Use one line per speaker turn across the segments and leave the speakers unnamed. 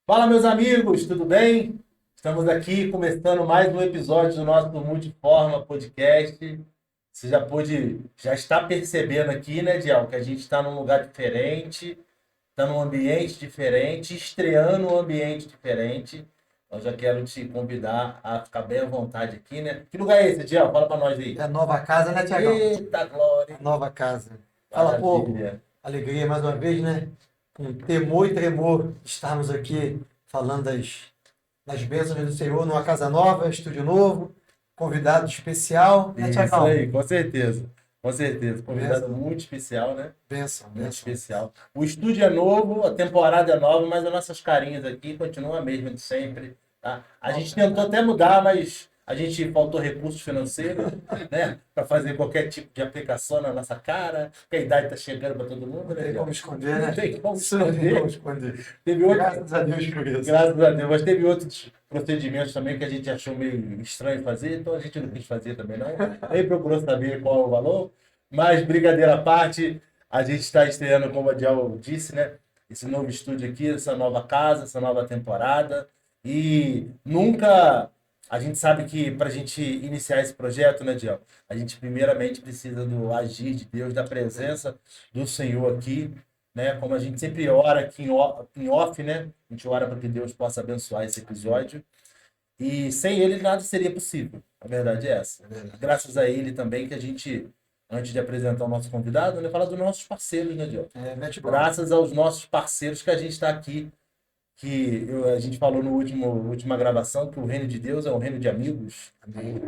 Fala, meus amigos, tudo bem? Estamos aqui começando mais um episódio do nosso Multiforma Podcast. Você já está percebendo aqui, né, Diel, que a gente está num lugar diferente, está num ambiente diferente, estreando um ambiente diferente. Eu já quero te convidar a ficar bem à vontade aqui, né? Que lugar é esse, Diel? Fala para nós aí.
É a nova casa, né, Tiagão?
Eita, glória!
A nova casa. Fala, povo.
Maravilha!
Alegria mais uma vez, né? Com temor e tremor, estarmos aqui falando das bênçãos do Senhor numa casa nova, estúdio novo, convidado especial, né,
Isso
Tiagão?
aí, com certeza. Com certeza. Convidado
Bênção,
muito especial, né?
bênção,
Muito
bênção.
especial. O estúdio é novo, a temporada é nova, mas as nossas carinhas aqui continuam a mesma de sempre, tá? A gente tentou até mudar, mas a gente faltou recursos financeiros, né? Para fazer qualquer tipo de aplicação na nossa cara, porque a idade está chegando para todo mundo,
Não
né,
tem
Diego?
como esconder,
Não
né?
tem como
Isso não tem como
esconder.
esconder.
Teve outro,
Graças a Deus por isso.
graças a Deus, mas teve outros procedimentos também que a gente achou meio estranho fazer, então a gente não quis fazer também, não. Nem procurou saber qual é o valor, mas brincadeira à parte, a gente está estreando, como a Dial disse, né? Esse novo estúdio aqui, essa nova casa, essa nova temporada. E nunca. A gente sabe que para a gente iniciar esse projeto, né, Dial? A gente primeiramente precisa do agir de Deus, da presença do Senhor aqui, né? Como a gente sempre ora aqui em off, né? A gente ora para que Deus possa abençoar esse episódio. E sem ele nada seria possível. A verdade é essa.
É verdade.
Graças a ele também que a gente, antes de apresentar o nosso convidado, né, fala dos nossos parceiros, né, Diogo?
Mete bronca.
Graças aos nossos parceiros que a gente está aqui, a gente falou no última gravação que o reino de Deus é um reino de amigos.
Amém.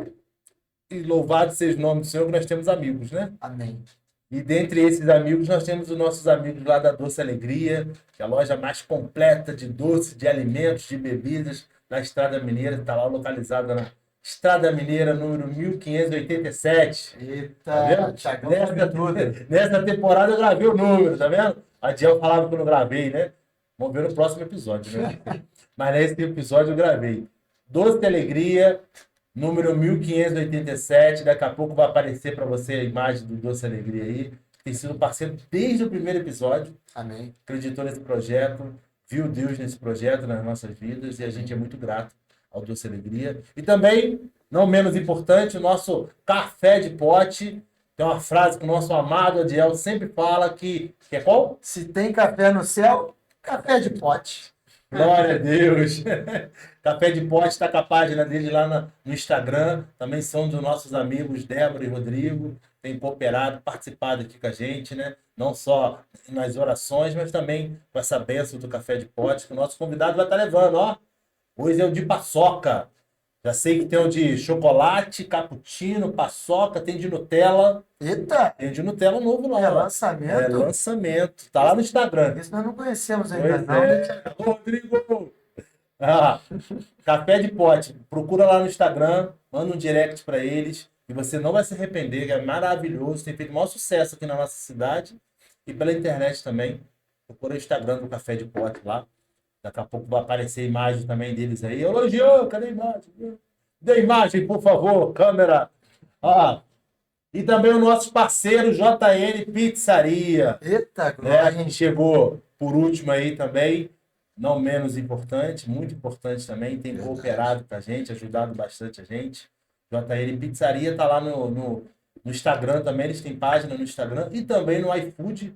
E louvado seja o nome do Senhor que nós temos amigos, né?
Amém.
E dentre esses amigos, nós temos os nossos amigos lá da Doce Alegria, que é a loja mais completa de doces, de alimentos, de bebidas na Estrada Mineira. Está lá localizada na Estrada Mineira, número 1587. Tá
Eita,
vendo?
Tiagão sabe tudo.
Nessa temporada eu gravei o número, tá vendo? A Diel falava que eu não gravei, né? Vamos ver no próximo episódio, né? Mas nesse episódio eu gravei. Doce Alegria, número 1587. Daqui a pouco vai aparecer para você a imagem do Doce Alegria aí. Tem sido parceiro desde o primeiro episódio.
Amém.
Acreditou nesse projeto, viu Deus nesse projeto nas nossas vidas e a gente é muito grato ao Doce Alegria. E também, não menos importante, o nosso café de pote. Tem uma frase que o nosso amado Adiel sempre fala que é qual?
Se tem café no céu, café de pote.
Glória a Deus! Café de Pote está com a página dele lá no Instagram. Também são dos nossos amigos Débora e Rodrigo. Tem cooperado, participado aqui com a gente, né? Não só nas orações, mas também com essa bênção do Café de Pote que o nosso convidado vai estar levando, ó. Hoje é o de paçoca. Já sei que tem o de chocolate, cappuccino, paçoca, tem de Nutella.
Eita,
Tem de Nutella novo lá,
é
ó. É
lançamento?
lançamento. Tá lá no Instagram.
Isso nós não conhecemos ainda,
Pois
não, né?
é, Rodrigo! Ah, Café de Pote. Procura lá no Instagram, manda um direct para eles e você não vai se arrepender, que é maravilhoso. Tem feito o maior sucesso aqui na nossa cidade e pela internet também. Procura o Instagram do Café de Pote lá. Daqui a pouco vai aparecer a imagem também deles aí. Elogiou, cadê a imagem? Dê imagem, por favor, câmera. Ah, e também o nosso parceiro JN Pizzaria,
Eita,
né? A
glória.
gente chegou por último aí também, não menos importante, muito importante também, tem
Verdade.
cooperado com a gente, ajudado bastante a gente. JN Pizzaria tá lá no Instagram também, eles têm página no Instagram e também no iFood.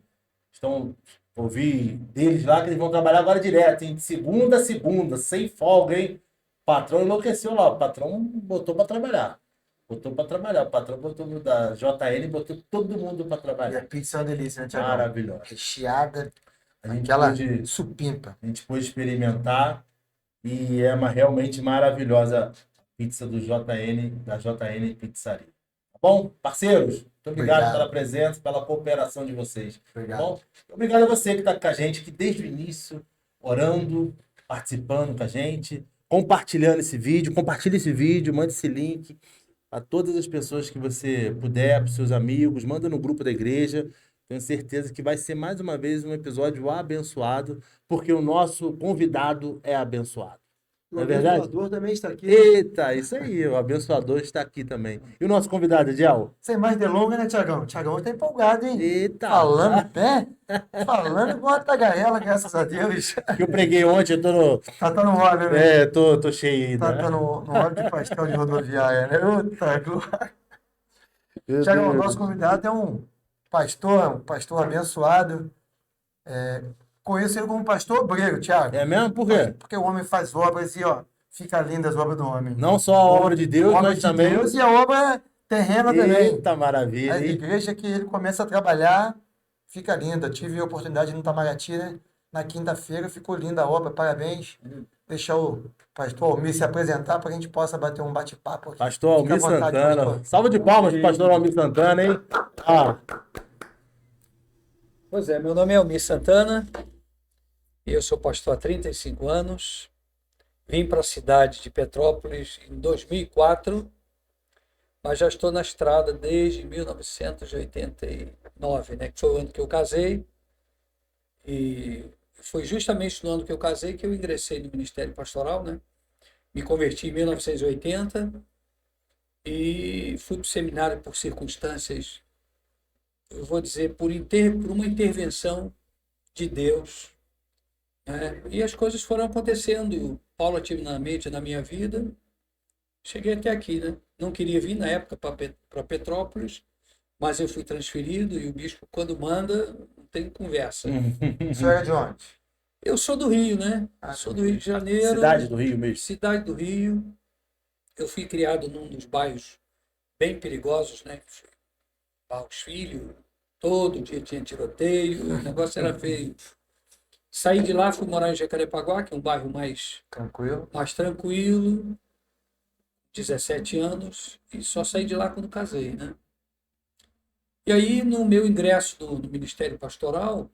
Estão ouvi deles lá que eles vão trabalhar agora direto, hein? De segunda a segunda, sem folga, hein? O patrão enlouqueceu lá, o patrão botou para trabalhar. Botou para trabalhar, o patrão botou da JN, botou todo mundo para
E a
trabalhar.
pizza é uma delícia, né, Tiagão?
Maravilhoso.
Recheada,
A gente
aquela
pôde,
supimpa.
a gente pôde experimentar e é uma realmente maravilhosa pizza do JN, da JN Pizzaria. Tá bom? Parceiros, muito obrigado
Obrigado.
pela presença, pela cooperação de vocês. Tá
Obrigado.
bom? Obrigado a você que está com a gente, que desde o início, orando, participando com a gente, compartilhando esse vídeo, compartilhe esse vídeo, mande esse link a todas as pessoas que você puder, para os seus amigos, manda no grupo da igreja. Tenho certeza que vai ser mais uma vez um episódio abençoado, porque o nosso convidado é abençoado.
O
Não é verdade?
abençoador também está aqui.
Eita, isso aí, o abençoador está aqui também. E o nosso convidado, Ediel?
Sem mais delongas, né, Tiagão? Tiagão está empolgado, hein?
Eita!
Falando, né? Falando igual a tagarela, graças a Deus.
Que eu preguei ontem, eu tô no,
Tá no óleo, né?
tô cheio
Tá
ainda.
no óleo de pastel de rodoviária, né? Outra, glória.
Meu
Tiagão, o nosso
Deus.
convidado é um pastor abençoado. Conheço ele como pastor obreiro,
É
Tiago.
mesmo? Por quê?
Porque o homem faz obras e, ó, fica linda as obras do homem.
Não só a obra de Deus,
Obra
mas
de Deus
também.
e a obra terrena também.
Eita maravilha,
A
hein?
igreja que ele começa a trabalhar fica linda. Tive a oportunidade no Itamaraty, né? Na quinta-feira ficou linda a obra, parabéns. Deixar o pastor Almir se apresentar para a gente possa bater um bate-papo aqui.
Pastor
Fica à
Almir
vontade,
Santana.
pastor.
Salva de palmas pro pastor Almir Santana, hein? Ah,
Pois é, meu nome é Almir Santana, eu sou pastor há 35 anos, vim para a cidade de Petrópolis em 2004, mas já estou na estrada desde 1989, né, que foi o ano que eu casei, e foi justamente no ano que eu casei que eu ingressei no Ministério Pastoral, né? Me converti em 1980 e fui para o seminário por circunstâncias, eu vou dizer, por uma intervenção de Deus, né? E as coisas foram acontecendo paulatinamente na minha vida. Cheguei até aqui, né? Não queria vir na época para Petrópolis, mas eu fui transferido e o bispo, quando manda, não tem conversa.
O senhor é de onde?
Eu sou do Rio, né?
Ah,
Sou do Rio de Janeiro,
cidade do Rio mesmo.
cidade do Rio. Eu fui criado num dos bairros bem perigosos, né? Barros Filho, todo dia tinha tiroteio, o negócio era feio. Saí de lá, fui morar em Jacarepaguá, que é um bairro
Tranquilo.
mais tranquilo, 17 anos, e só saí de lá quando casei, né? E aí, no meu ingresso no Ministério Pastoral,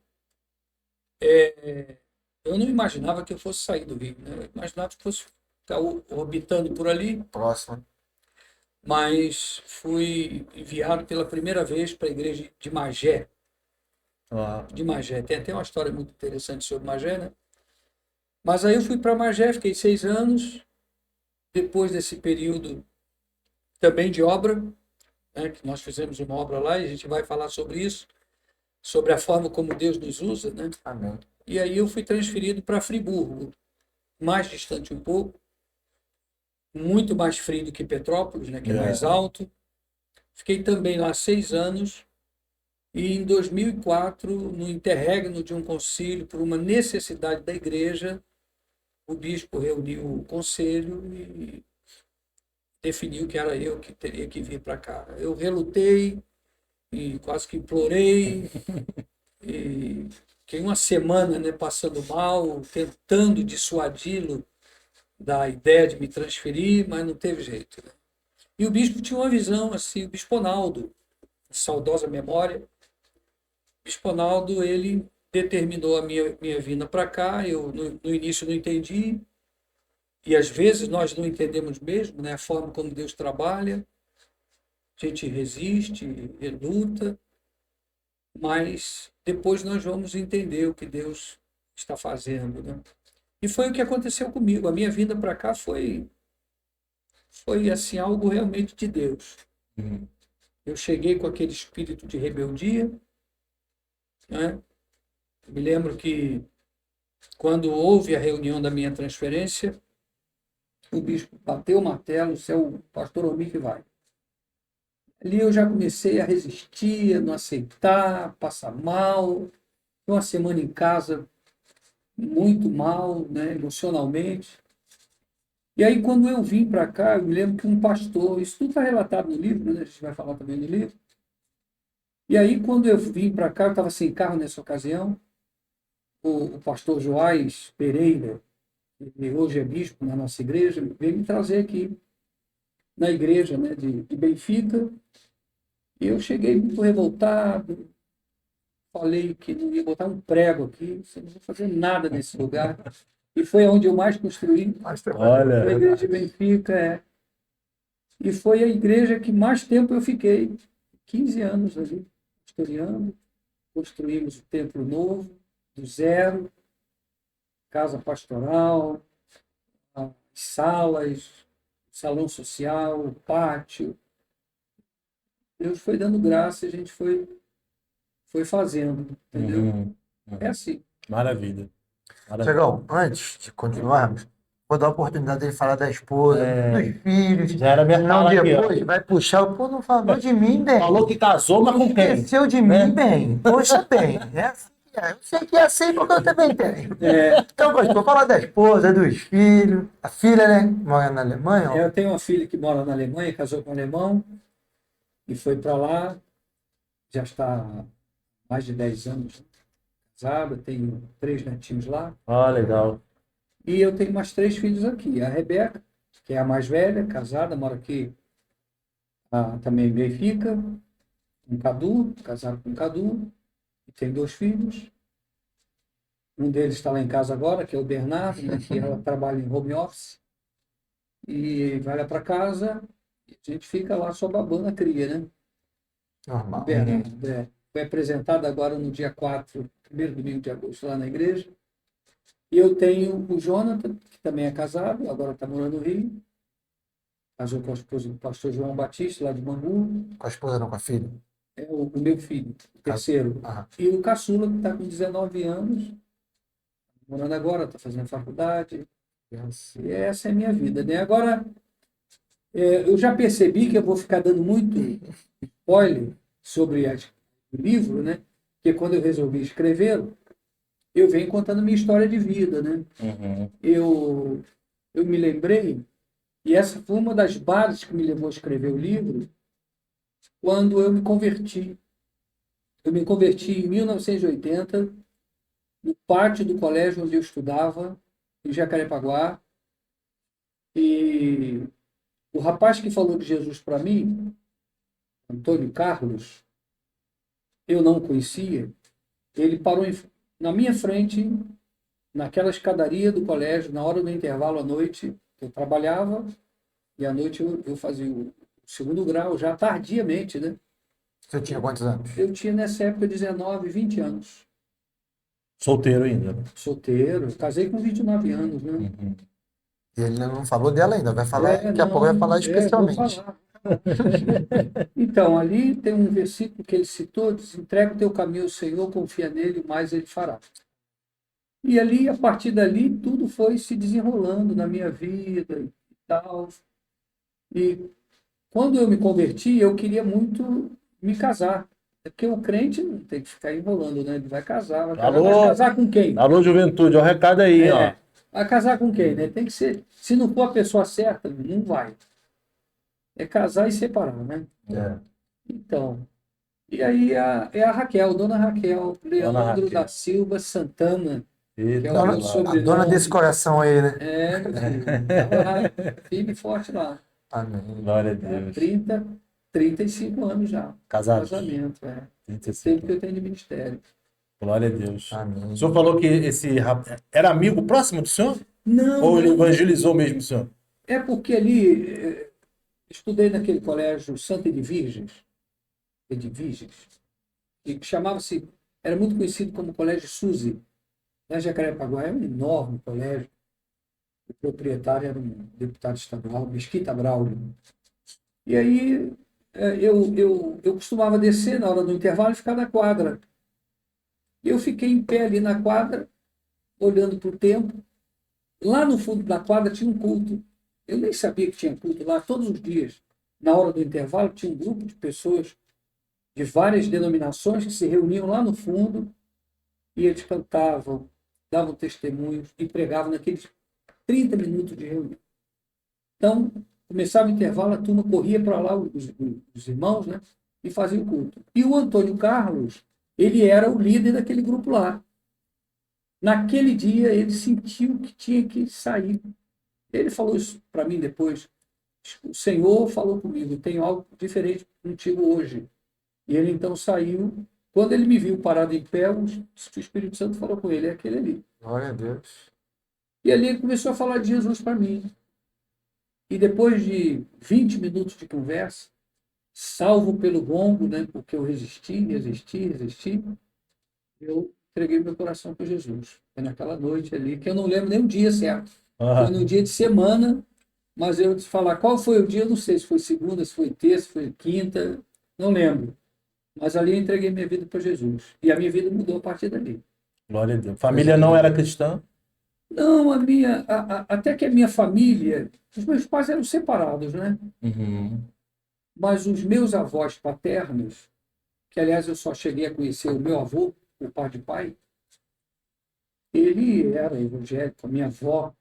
eu não imaginava que eu fosse sair do Rio, né? Eu imaginava que fosse ficar orbitando por ali,
Próximo.
mas fui enviado pela primeira vez para a igreja de Magé.
Ó,
De Magé. Tem até uma história muito interessante sobre Magé, né? Mas aí eu fui para Magé, fiquei 6 anos. Depois desse período também de obra, né, que nós fizemos uma obra lá e a gente vai falar sobre isso, sobre a forma como Deus nos usa, né?
Amém.
E aí eu fui transferido para Friburgo, mais distante um pouco, muito mais frio do que Petrópolis, né, que é mais alto. Fiquei também lá 6 anos e em 2004, no interregno de um concílio, por uma necessidade da igreja, o bispo reuniu o conselho e definiu que era eu que teria que vir para cá. Eu relutei e quase que implorei e fiquei uma semana, né, passando mal, tentando dissuadi-lo da ideia de me transferir, mas não teve jeito, né? E o bispo tinha uma visão assim, o bispo Ronaldo, saudosa memória, o bispo Ronaldo, ele determinou a minha vinda para cá, eu no início não entendi, e às vezes nós não entendemos mesmo, né, a forma como Deus trabalha, a gente resiste, reluta, mas depois nós vamos entender o que Deus está fazendo, né? E foi o que aconteceu comigo. A minha vinda para cá foi assim algo realmente de Deus.
Uhum.
Eu cheguei com aquele espírito de rebeldia, né? Me lembro que quando houve a reunião da minha transferência, o bispo bateu o martelo, "Você é o pastor Almir que vai." Ali eu já comecei a resistir, a não aceitar, passar mal. Uma semana em casa muito mal, né, emocionalmente. E aí, quando eu vim para cá, eu me lembro que um pastor, isso tudo está relatado no livro, né, a gente vai falar também no livro. E aí, quando eu vim para cá, eu estava sem carro nessa ocasião, o pastor Joás Pereira, que hoje é bispo na nossa igreja, veio me trazer aqui na igreja, né, de Benfica. E eu cheguei muito revoltado, falei que não ia botar um prego aqui, você não vai fazer nada nesse lugar. E foi onde eu mais construí. Foi a
olha,
igreja de Benfica, é. E foi a igreja que mais tempo eu fiquei, 15 anos ali, pastoreando. Construímos o templo novo, do zero, casa pastoral, as salas, salão social, o pátio. Deus foi dando graça e a gente foi fazendo, entendeu?
Uhum.
É assim.
Maravilha. Maravilha.
Tiagão, antes de continuarmos, vou dar a oportunidade dele falar da esposa, dos filhos.
Já era minha
Não,
fala aqui, ó.
depois vai puxar. Pô, não falou de mim, bem.
Falou que casou, mas com quem?
Esqueceu de
Né?
mim, bem. Poxa, bem. É assim que é. Eu sei que é assim porque eu também tenho. Então, pastor, falar da esposa, dos filhos. A filha, né? Mora na Alemanha. Ó.
Eu tenho uma filha que mora na Alemanha, casou com um alemão e foi para lá, já está há mais de 10 anos casada, tenho 3 netinhos lá.
Ah, legal.
E eu tenho mais 3 filhos aqui. A Rebeca, que é a mais velha, casada, mora aqui também em Benfica. Um Cadu, casado com um Cadu, e tem 2 filhos. Um deles está lá em casa agora, que é o Bernardo, né, que ela trabalha em home office. E vai lá para casa, e a gente fica lá só babando a cria, né?
Normal.
O Bernardo foi apresentado agora no dia 4, primeiro domingo de agosto, lá na igreja. E eu tenho o Jonathan, que também é casado, agora está morando no Rio. Casou com a esposa do pastor João Batista, lá de Bangu.
Com a esposa, não, com a filha.
É o meu filho, o terceiro.
Ah,
E o caçula, que está com 19 anos, morando agora, está fazendo faculdade. E essa é a minha vida, né? Agora, eu já percebi que eu vou ficar dando muito spoiler sobre o livro, né? Porque quando eu resolvi escrevê-lo, eu venho contando minha história de vida, né?
Uhum.
Eu me lembrei, e essa foi uma das bases que me levou a escrever o livro, quando eu me converti. Eu me converti em 1980, no pátio do colégio onde eu estudava, em Jacarepaguá. E o rapaz que falou de Jesus para mim, Antônio Carlos, eu não o conhecia, ele parou na minha frente, naquela escadaria do colégio, na hora do intervalo à noite. Eu trabalhava e à noite eu fazia o segundo grau, já tardiamente, né?
Você tinha quantos anos?
Eu tinha nessa época 19, 20 anos.
Solteiro ainda.
Solteiro, casei com 29 anos, né?
Uhum.
E ele não falou dela ainda, vai falar, daqui a
Não,
pouco vai falar
vou
especialmente.
falar. Então, ali tem um versículo que ele citou, diz: entrega o teu caminho ao Senhor, confia nele, o mais ele fará. E ali, a partir dali, tudo foi se desenrolando na minha vida e tal. E quando eu me converti, eu queria muito me casar. Porque o crente não tem que ficar enrolando, né? Ele vai casar, vai casar.
Alô?
Mas casar com quem?
Alô, juventude, ó o recado aí, ó.
Vai casar com quem, né? Tem que ser. Se não for a pessoa certa, não vai. É casar e separar, né?
É.
Então, e aí é a Raquel, Dona Raquel, Leandro
Raquel.
da Silva Santana, que é
Eita,
o meu
A
sobrenome.
dona desse coração aí, né?
Meu filho. Tava lá, firme e forte lá.
Amém.
glória a
Né?
Deus.
35 anos já.
Casado.
Casamento,
35.
Sempre que eu tenho de ministério.
Glória a Deus.
Amém.
O senhor falou que esse rapaz era amigo próximo do senhor?
Não,
Ou ele evangelizou mesmo o senhor?
é porque ali estudei naquele colégio Santa Edviges, que chamava-se, era muito conhecido como Colégio Suzy. Lá em Jacarepaguá é um enorme colégio. O proprietário era um deputado estadual, Mesquita Braulio. E aí eu costumava descer na hora do intervalo e ficar na quadra. E eu fiquei em pé ali na quadra, olhando para o tempo. Lá no fundo da quadra tinha um culto. Eu nem sabia que tinha culto lá todos os dias. Na hora do intervalo tinha um grupo de pessoas de várias denominações que se reuniam lá no fundo e eles cantavam, davam testemunhos e pregavam naqueles 30 minutos de reunião. Então, começava o intervalo, a turma corria para lá, os irmãos, né, e fazia o culto. E o Antônio Carlos, ele era o líder daquele grupo lá. Naquele dia, ele sentiu que tinha que sair. Ele falou isso para mim depois. O Senhor falou comigo, tenho algo diferente contigo hoje. E ele então saiu. Quando ele me viu parado em pé, o Espírito Santo falou com ele, é aquele ali.
Glória a Deus.
E ali ele começou a falar de Jesus para mim. E depois de 20 minutos de conversa, salvo pelo gongo, né, porque eu resisti, eu entreguei meu coração para Jesus. Foi naquela noite ali, que eu não lembro nem o dia certo.
Ah,
Foi no dia de semana, mas eu te falar qual foi o dia, eu não sei se foi segunda, se foi terça, se foi quinta, não lembro. Mas ali eu entreguei minha vida para Jesus. E a minha vida mudou a partir dali.
Glória a Deus. Família não era cristã?
Não, até que a minha família, os meus pais eram separados, né?
Uhum.
Mas os meus avós paternos, que aliás eu só cheguei a conhecer o meu avô, o pai de pai, ele era evangélico, a minha avó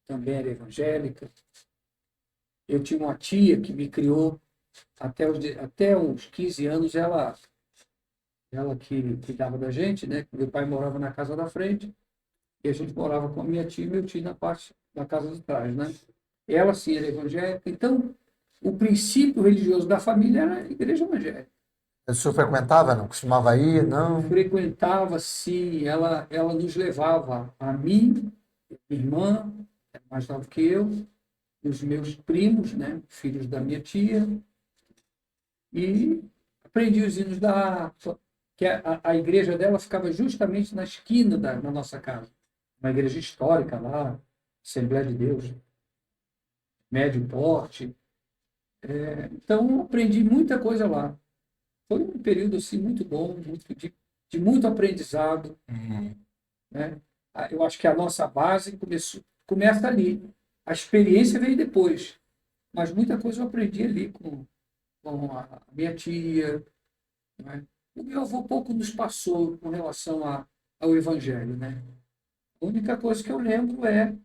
também era evangélica. Eu tinha uma tia que me criou até os 15 anos, ela que cuidava da gente, né? Meu pai morava na casa da frente e a gente morava com a minha tia e meu tio na parte da casa de trás, né? Ela sim era evangélica, então o princípio religioso da família era a igreja evangélica.
O senhor frequentava, não? Costumava ir? Não?
Frequentava, sim, ela nos levava a mim, minha irmã, mais nova que eu, os meus primos, né? Filhos da minha tia, e aprendi os hinos da harpa, que a igreja dela ficava justamente na esquina da nossa casa. Uma igreja histórica lá, Assembleia de Deus, médio porte. Então, aprendi muita coisa lá. Foi um período assim, muito bom, de muito aprendizado.
Uhum.
Né? Eu acho que a nossa base começa ali. A experiência veio depois, mas muita coisa eu aprendi ali com a minha tia. Né? O meu avô pouco nos passou com relação ao Evangelho. Né? A única coisa que eu lembro é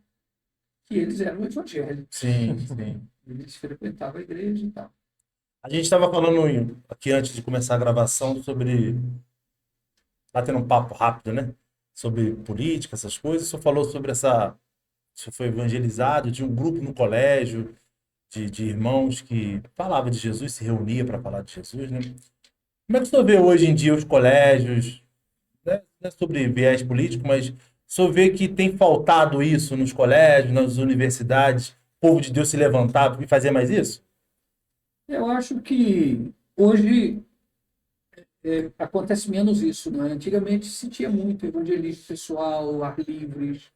que eles eram evangélicos.
Sim, sim.
Eles frequentavam a igreja e tal.
A gente estava falando aqui antes de começar a gravação sobre. Batendo um papo rápido, né? Sobre política, essas coisas. O senhor falou sobre essa. O senhor foi evangelizado de um grupo no colégio, de irmãos que falavam de Jesus, se reunia para falar de Jesus, né? Como é que o senhor vê hoje em dia os colégios, né? Não é sobre viés político, mas o senhor vê que tem faltado isso nos colégios, nas universidades, o povo de Deus se levantar e fazer mais isso?
Eu acho que hoje acontece menos isso, né? Antigamente se tinha muito evangelismo pessoal, ar livres,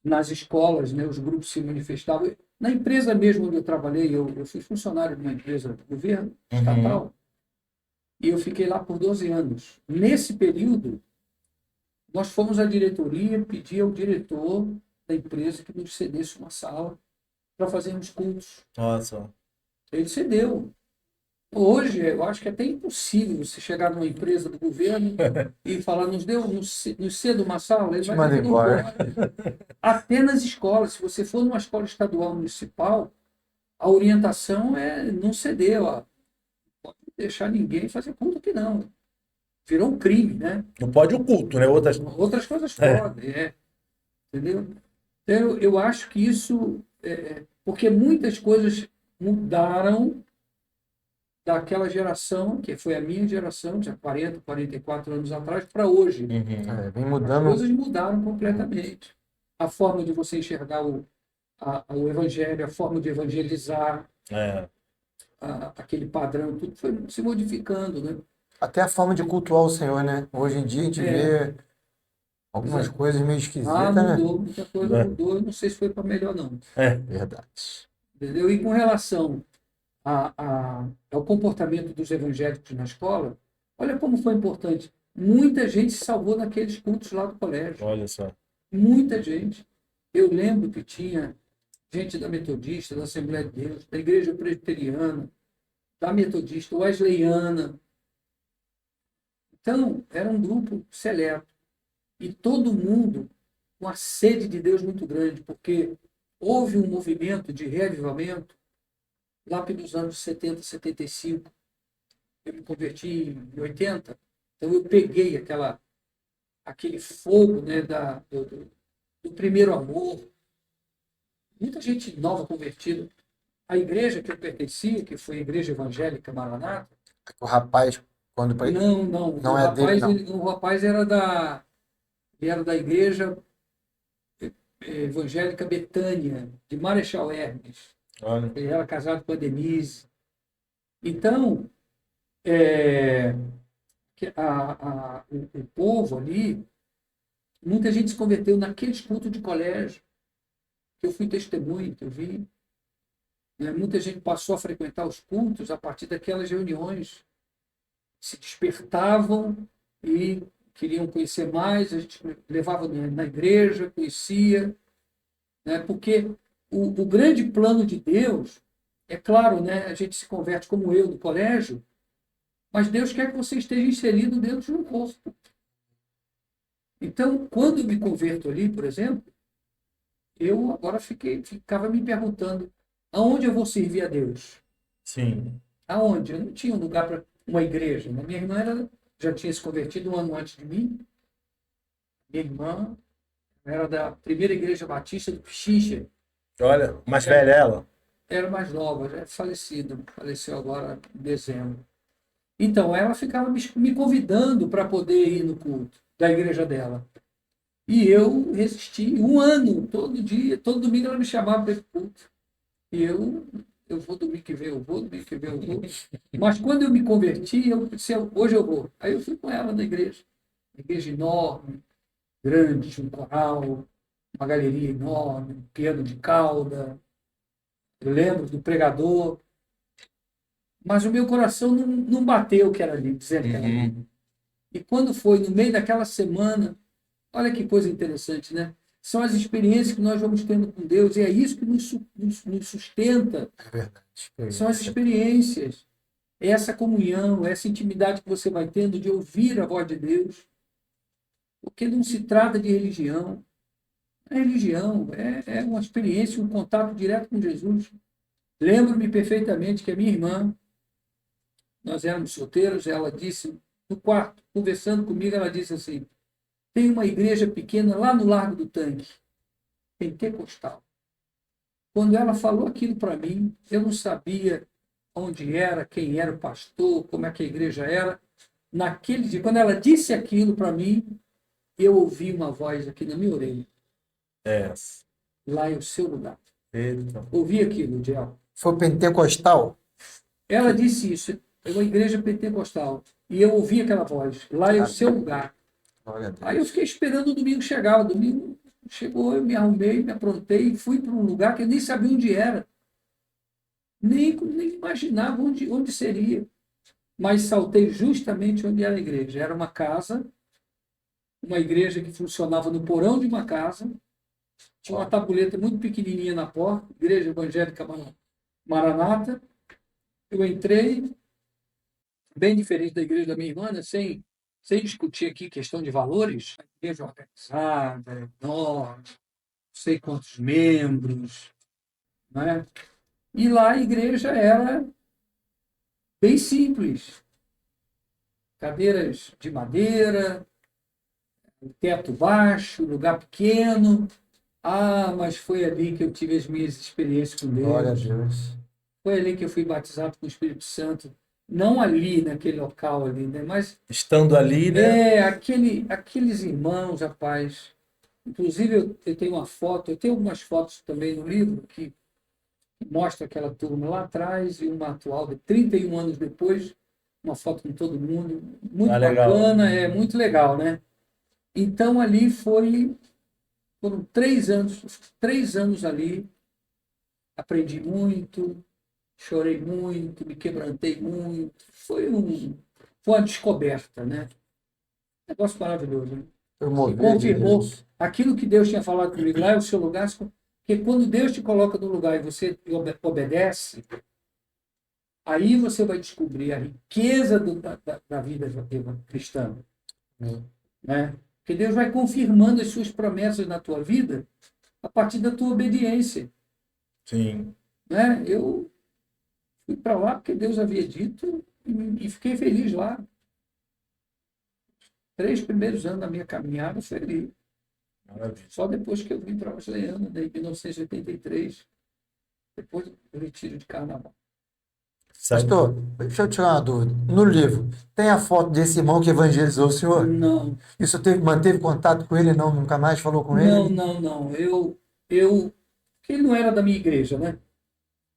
nas escolas, né? Os grupos se manifestavam. Na empresa mesmo onde eu trabalhei, eu fui funcionário de uma empresa do governo estatal, e eu fiquei lá por 12 anos. Nesse período, nós fomos à diretoria pedir ao diretor da empresa que nos cedesse uma sala para fazermos cultos.
Nossa.
Ele cedeu. Hoje, eu acho que é até impossível você chegar numa empresa do governo e falar, nos ceda uma sala, ele
Te
vai
manda
dizer que não
embora.
pode. Até nas escolas, se você for numa escola estadual municipal, a orientação é não ceder, ó. Não pode deixar ninguém fazer culto aqui não. Virou um crime, né?
Não pode o culto, né?
Outras coisas podem, entendeu? Então, eu acho que isso, porque muitas coisas mudaram daquela geração, que foi a minha geração, de 40, 44 anos atrás, para hoje.
Uhum.
Vem
As
mudando.
coisas mudaram completamente. A forma de você enxergar o evangelho, a forma de evangelizar,
É.
aquele padrão, tudo foi se modificando, né?
Até a forma de cultuar o Senhor, né? Hoje em dia a gente vê algumas
Exato.
coisas meio esquisitas, né?
Mudou, muita coisa mudou, eu não sei se foi para melhor, não.
Verdade.
Entendeu? E com relação ao comportamento dos evangélicos na escola, olha como foi importante. Muita gente se salvou naqueles cultos lá do colégio.
Olha só.
Muita gente. Eu lembro que tinha gente da Metodista, da Assembleia de Deus, da Igreja Presbiteriana, da Metodista, Wesleyana. Então, era um grupo seleto. E todo mundo com a sede de Deus muito grande, porque houve um movimento de reavivamento lá pelos anos 70, 75. Eu me converti em 80, então eu peguei aquele fogo, né, do primeiro amor. Muita gente nova convertida. A igreja que eu pertencia, que foi a Igreja Evangélica Maranata,
O rapaz, quando
não.
não
O
é dele,
rapaz,
não.
o rapaz era da Igreja Evangélica Betânia, de Marechal Hermes.
Olha.
Ele era casado com a Denise. Então, o povo ali, muita gente se converteu naqueles cultos de colégio, que eu fui testemunha, que eu vi. Né? Muita gente passou a frequentar os cultos a partir daquelas reuniões. se despertavam e queriam conhecer mais, a gente levava na igreja, conhecia, né? Porque o grande plano de Deus, é claro, né? A gente se converte como eu no colégio, mas Deus quer que você esteja inserido dentro de um corpo. Então, quando eu me converto ali, por exemplo, eu agora ficava me perguntando aonde eu vou servir a Deus?
Sim.
Aonde? Eu não tinha um lugar para uma igreja. Minha irmã já tinha se convertido um ano antes de mim. Minha irmã era da primeira igreja batista do Pichincha.
Olha, mais velha ela.
Era mais nova, já é falecida. Faleceu agora em dezembro. Então, ela ficava me convidando para poder ir no culto da igreja dela. E eu resisti um ano, todo dia, todo domingo ela me chamava para esse culto. E eu vou domingo que vem, eu vou, domingo que vem, eu vou. Mas quando eu me converti, eu disse, hoje eu vou. Aí eu fui com ela na igreja. Uma igreja enorme, grande, tinha um coral, uma galeria enorme, um piano de cauda. Eu lembro do pregador. Mas o meu coração não bateu que era ali, dizendo que era ali. E quando foi no meio daquela semana, olha que coisa interessante, né? São as experiências que nós vamos tendo com Deus, e é isso que nos sustenta.
É verdade.
São as experiências, é essa comunhão, é essa intimidade que você vai tendo de ouvir a voz de Deus. Porque não se trata de religião. A religião é uma experiência, um contato direto com Jesus. Lembro-me perfeitamente que a minha irmã, nós éramos solteiros, ela disse, no quarto, conversando comigo, ela disse assim, tem uma igreja pequena lá no Largo do Tanque, pentecostal. Quando ela falou aquilo para mim, eu não sabia onde era, quem era o pastor, como é que a igreja era. Naquele dia, quando ela disse aquilo para mim, eu ouvi uma voz aqui na minha orelha.
É.
Lá é o seu lugar.
Eita.
Ouvi aquilo, Diel.
Foi pentecostal?
Ela disse isso, é uma igreja pentecostal. E eu ouvi aquela voz, lá é o seu lugar.
Glória a Deus.
Aí eu fiquei esperando o domingo chegar. O domingo chegou, eu me arrumei, me aprontei, fui para um lugar que eu nem sabia onde era. Nem imaginava onde seria. Mas saltei justamente onde era a igreja. Era uma casa, uma igreja que funcionava no porão de uma casa. Tinha uma tabuleta muito pequenininha na porta, Igreja Evangélica Maranata. Eu entrei, bem diferente da igreja da minha irmã, né? Sem discutir aqui questão de valores. A igreja organizada, enorme, não sei quantos membros, né? E lá a igreja era bem simples. Cadeiras de madeira, teto baixo, lugar pequeno. Ah, mas foi ali que eu tive as minhas experiências com
Glória a
Deus.
Deus.
Foi ali que eu fui batizado com o Espírito Santo. Não ali, naquele local ali, né? Mas
Estando ali, né?
aqueles irmãos, rapaz. Inclusive, eu tenho uma foto, eu tenho algumas fotos também no livro que mostra aquela turma lá atrás e uma atual de 31 anos depois, uma foto com todo mundo. Muito
Legal.
bacana, é muito legal, né? Então, ali foram 3 anos ali, aprendi muito, chorei muito, me quebrantei muito. Foi uma descoberta, né? Negócio maravilhoso, né?
Foi
E
movido de
confirmou
Deus.
aquilo que Deus tinha falado comigo lá é o seu lugar, porque quando Deus te coloca no lugar e você obedece, aí você vai descobrir a riqueza da vida cristã, né? Porque Deus vai confirmando as suas promessas na tua vida a partir da tua obediência,
Sim.
né? Eu fui para lá porque Deus havia dito e fiquei feliz lá. 3 primeiros anos da minha caminhada foi ali.
Maravilha.
Só depois que eu vim para a Wesleyana, em 1983, depois do retiro de carnaval.
Pastor, deixa eu tirar uma dúvida. No livro, tem a foto desse irmão que evangelizou o senhor?
Não,
Isso manteve contato com ele? Não, nunca mais falou com
não,
ele?
não. Porque ele não era da minha igreja, né?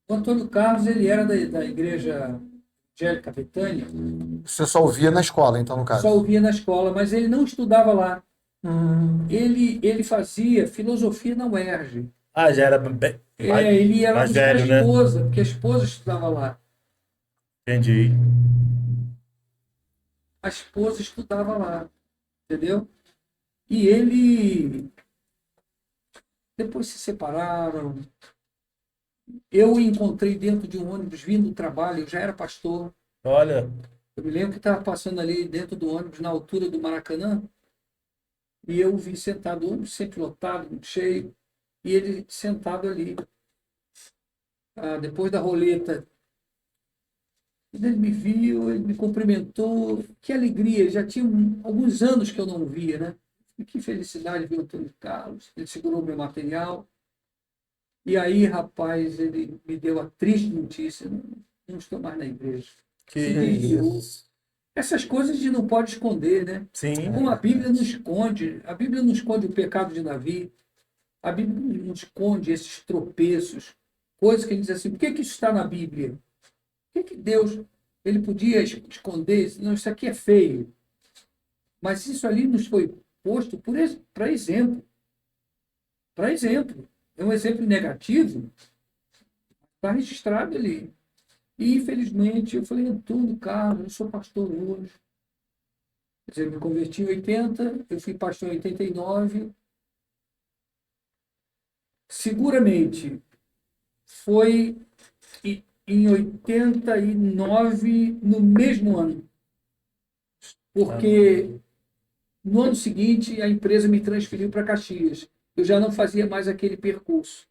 O Antônio Carlos, ele era da igreja Angélica Betânia,
Você só ouvia na escola, então, no caso.
só ouvia na escola, mas ele não estudava lá.
Hum,
Ele fazia filosofia na UERJ.
Ah, já era bem,
Ele ia lá
mais
buscar a
velho, né?
esposa, porque a esposa estudava lá.
Entendi.
a esposa estudava lá, entendeu? E ele depois se separaram. Eu o encontrei dentro de um ônibus vindo do trabalho, eu já era pastor.
Olha,
Eu me lembro que estava passando ali dentro do ônibus, na altura do Maracanã, e eu o vi sentado, o ônibus sempre lotado, muito cheio, e ele sentado ali. Depois da roleta, quando ele me viu, ele me cumprimentou. Que alegria, já tinha alguns anos que eu não o via, né? E que felicidade ver o Antônio Carlos. Ele segurou meu material. E aí, rapaz, ele me deu a triste notícia: não estou mais na igreja.
que
Se desviou.
isso.
Essas coisas a gente não pode esconder, né?
Sim.
Como a Bíblia não esconde. A Bíblia não esconde o pecado de Davi. A Bíblia não esconde esses tropeços. Coisas que ele diz assim: por que isso está na Bíblia? Por que Deus ele podia esconder? Não, isso aqui é feio. Mas isso ali nos foi posto para exemplo. Para exemplo. É um exemplo negativo. Está registrado ali. E, infelizmente, eu falei: Antônio Carlos, eu sou pastor hoje. Quer dizer, eu me converti em 80, eu fui pastor em 89. Seguramente, foi em 89, no mesmo ano. Porque no ano seguinte a empresa me transferiu para Caxias. Eu já não fazia mais aquele percurso.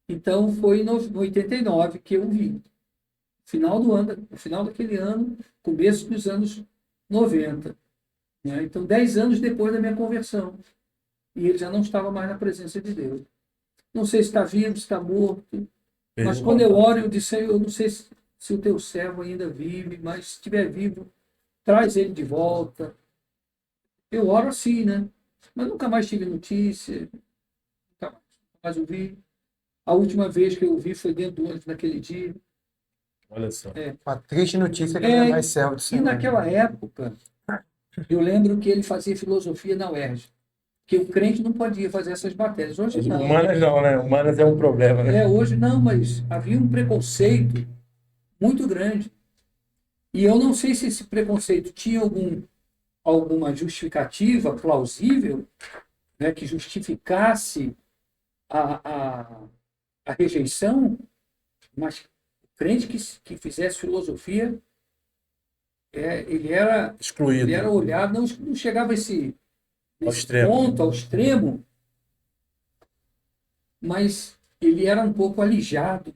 Então foi no 89 que eu vi. Final do ano, no final daquele ano, começo dos anos 90. Né? Então, 10 anos depois da minha conversão. E ele já não estava mais na presença de Deus. Não sei se está vivo, se está morto. Mas quando eu oro, eu disse: eu não sei se o teu servo ainda vive, mas se estiver vivo, traz ele de volta. Eu oro assim, né? Mas nunca mais tive notícia, nunca mais ouvi. A última vez que eu vi foi dentro do ônibus naquele dia.
Olha só.
Uma triste notícia que não é mais servo do
E
Senhor.
naquela época, eu lembro que ele fazia filosofia na UERJ, que o crente não podia fazer essas matérias. Hoje não.
Humanas não, né? Humanas é um problema, né?
Hoje não, mas havia um preconceito muito grande. E eu não sei se esse preconceito tinha alguma justificativa plausível, né, que justificasse a rejeição, mas o crente que fizesse filosofia, ele era
Excluído.
olhado, não chegava nesse
extremo.
ponto, ao extremo, mas ele era um pouco alijado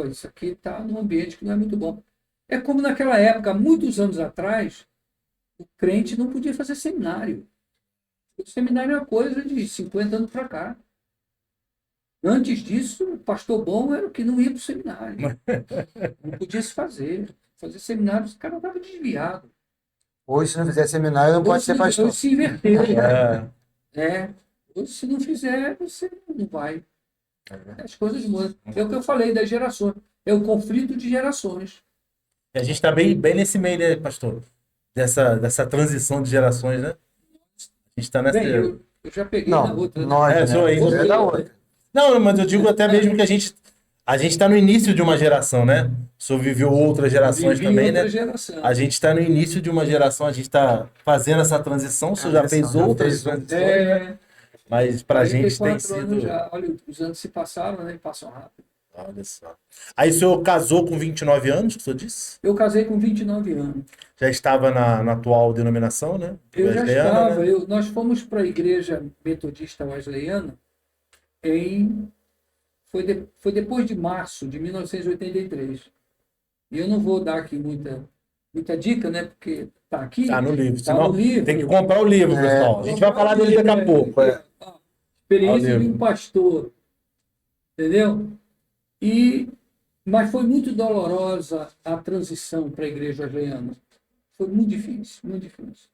isso aqui está num ambiente que não é muito bom. É como naquela época, muitos anos atrás, o crente não podia fazer seminário. O seminário é uma coisa de 50 anos para cá. Antes disso, o pastor bom era o que não ia para o seminário. Não podia se fazer. Fazer seminário, o cara estava desviado.
Hoje, se não fizer seminário, não pode ser pastor.
Hoje se inverteu.
É.
Hoje, se não fizer, você não vai. As coisas mudam. É o que eu falei das gerações. É o conflito de gerações.
E a gente está bem nesse meio, né, pastor? Dessa transição de gerações, né? A gente está nessa.
Bem, eu já peguei na
Não,
outra. Né?
nós,
sou aí.
Você é da outra.
Não, mas eu digo até mesmo que a gente está no início de uma geração, né? O senhor viveu outras gerações
Vivi
também,
outra
né?
geração.
A gente está no início de uma geração, a gente está fazendo essa transição, o senhor já fez outras transições, né? Mas para a gente tem
44 anos
sido.
já. Olha, os anos se passaram, né? Passam rápido.
Olha só. Aí o senhor casou com 29 anos, que o senhor disse?
Eu casei com 29 anos.
Já estava na atual denominação, né?
Eu já
Wesleyana,
estava.
né?
Nós fomos para a igreja metodista wesleyana foi depois de março de 1983. E eu não vou dar aqui muita dica, né? Porque está aqui.
Tá no livro.
Está
Senão
no livro.
tem que comprar o livro, pessoal. A gente vai falar dele daqui a pouco.
Experiência de um pastor. Entendeu? Mas foi muito dolorosa a transição para a igreja wesleyana. Foi muito difícil, muito difícil.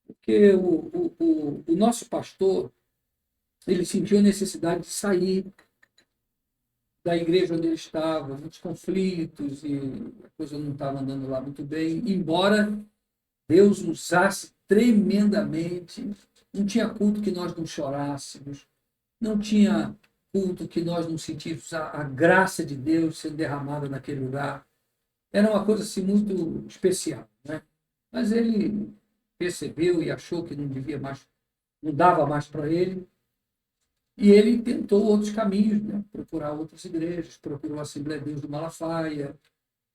Porque o nosso pastor, ele sentiu a necessidade de sair da igreja onde ele estava, muitos conflitos, e a coisa não estava andando lá muito bem, embora Deus usasse tremendamente. Não tinha culto que nós não chorássemos, não tinha culto que nós não sentíssemos a graça de Deus sendo derramada naquele lugar. Era uma coisa assim muito especial, né? Mas ele percebeu e achou que não devia mais, não dava mais para ele. E ele tentou outros caminhos, né? Procurar outras igrejas, procurou a Assembleia de Deus do Malafaia,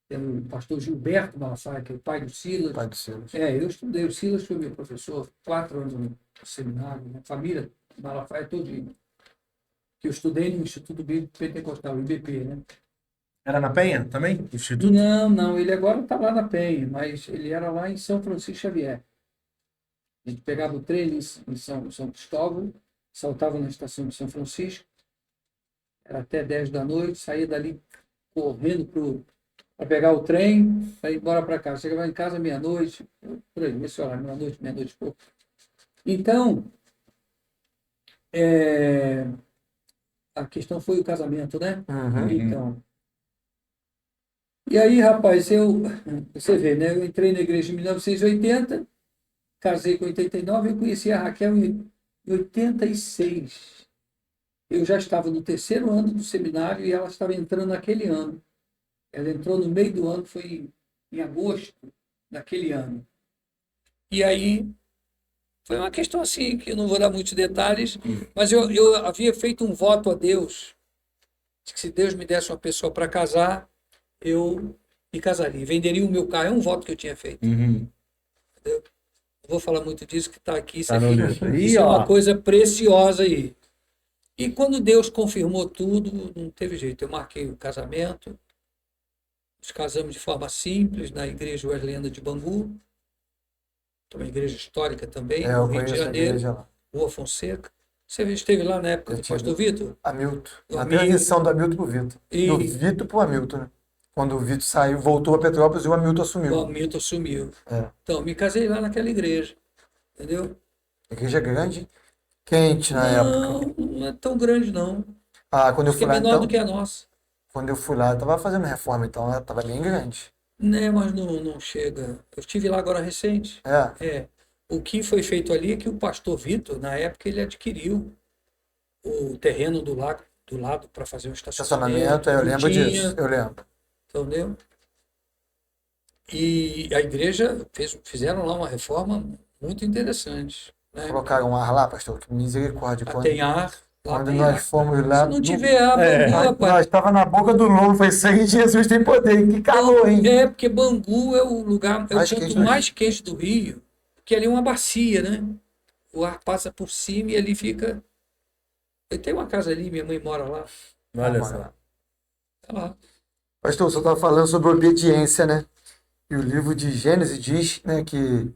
o pastor Gilberto Malafaia, que é o pai do Silas.
Pai do Silas.
Eu estudei, o Silas foi meu professor, 4 anos no seminário, né? Família Malafaia todinha. Que eu estudei no Instituto Bíblico Pentecostal, IBP, né?
Era na Penha também? Instituto?
Não, ele agora está lá na Penha, mas ele era lá em São Francisco Xavier. A gente pegava o trem em São Cristóvão, saltava na estação de São Francisco, era até 10 da noite, saía dali correndo para pegar o trem, para ir embora para casa. Chegava em casa meia-noite, por aí, nesse horário, meia-noite e pouco. Então, a questão foi o casamento, né?
Uhum.
Então, e aí, rapaz, você vê, né? Eu entrei na igreja em 1980, casei com 89, eu conheci a Raquel em 86. Eu já estava no 3º ano do seminário e ela estava entrando naquele ano. Ela entrou no meio do ano, foi em agosto daquele ano. E aí, foi uma questão assim, que eu não vou dar muitos detalhes, mas eu havia feito um voto a Deus, de que se Deus me desse uma pessoa para casar, eu me casaria, venderia o meu carro. É um voto que eu tinha feito.
Uhum.
Entendeu? Não vou falar muito disso, que está aqui. Isso,
Tá no
aqui,
livro.
isso
Ih,
é
ó.
uma coisa preciosa aí. E quando Deus confirmou tudo, não teve jeito. Eu marquei o casamento, nos casamos de forma simples na Igreja Wesleyana de Bangu, uma igreja histórica também, no
Eu
Rio de
conheço a
Janeiro,
igreja lá.
Rua Fonseca. Você esteve lá na época
Eu
do
tive.
pastor Vitor?
Hamilton.
Do
Na
Hamilton.
transição do Hamilton pro Vitor.
E-
Do Vitor pro Hamilton, né? Quando o Vitor saiu, voltou a Petrópolis e o Hamilton
O
assumiu.
Hamilton sumiu.
É.
Então, me casei lá naquela igreja. Entendeu?
Igreja grande, quente na época.
Não é tão grande, não.
Quando eu
Acho que
fui
é
lá,
menor
então,
do que a nossa.
quando eu fui lá, eu tava fazendo reforma, então ela tava bem grande.
Né, mas não chega. Eu estive lá agora recente.
É.
O que foi feito ali é que o pastor Vitor, na época, ele adquiriu o terreno do lado para fazer um
Estacionamento, eu
não
lembro
tinha,
disso, eu lembro.
entendeu? E a igreja fizeram lá uma reforma muito interessante, né?
Colocaram um ar lá, pastor, que misericórdia.
Tem ar, lá
Quando
tem
nós
ar.
fomos lá,
Se não tiver ar, Bangu, rapaz.
nós estava na boca do lobo, foi sangue de Jesus tem poder, que calor, hein?
Porque Bangu é o lugar, é o
Mais
ponto
quente do
mais quente do Rio, que ali é uma bacia, né? O ar passa por cima e ali fica. Eu tenho uma casa ali, minha mãe mora lá.
Olha
Ah,
só.
mano.
Tá lá.
Pastor, você estava falando sobre obediência, né? E o livro de Gênesis diz, né, que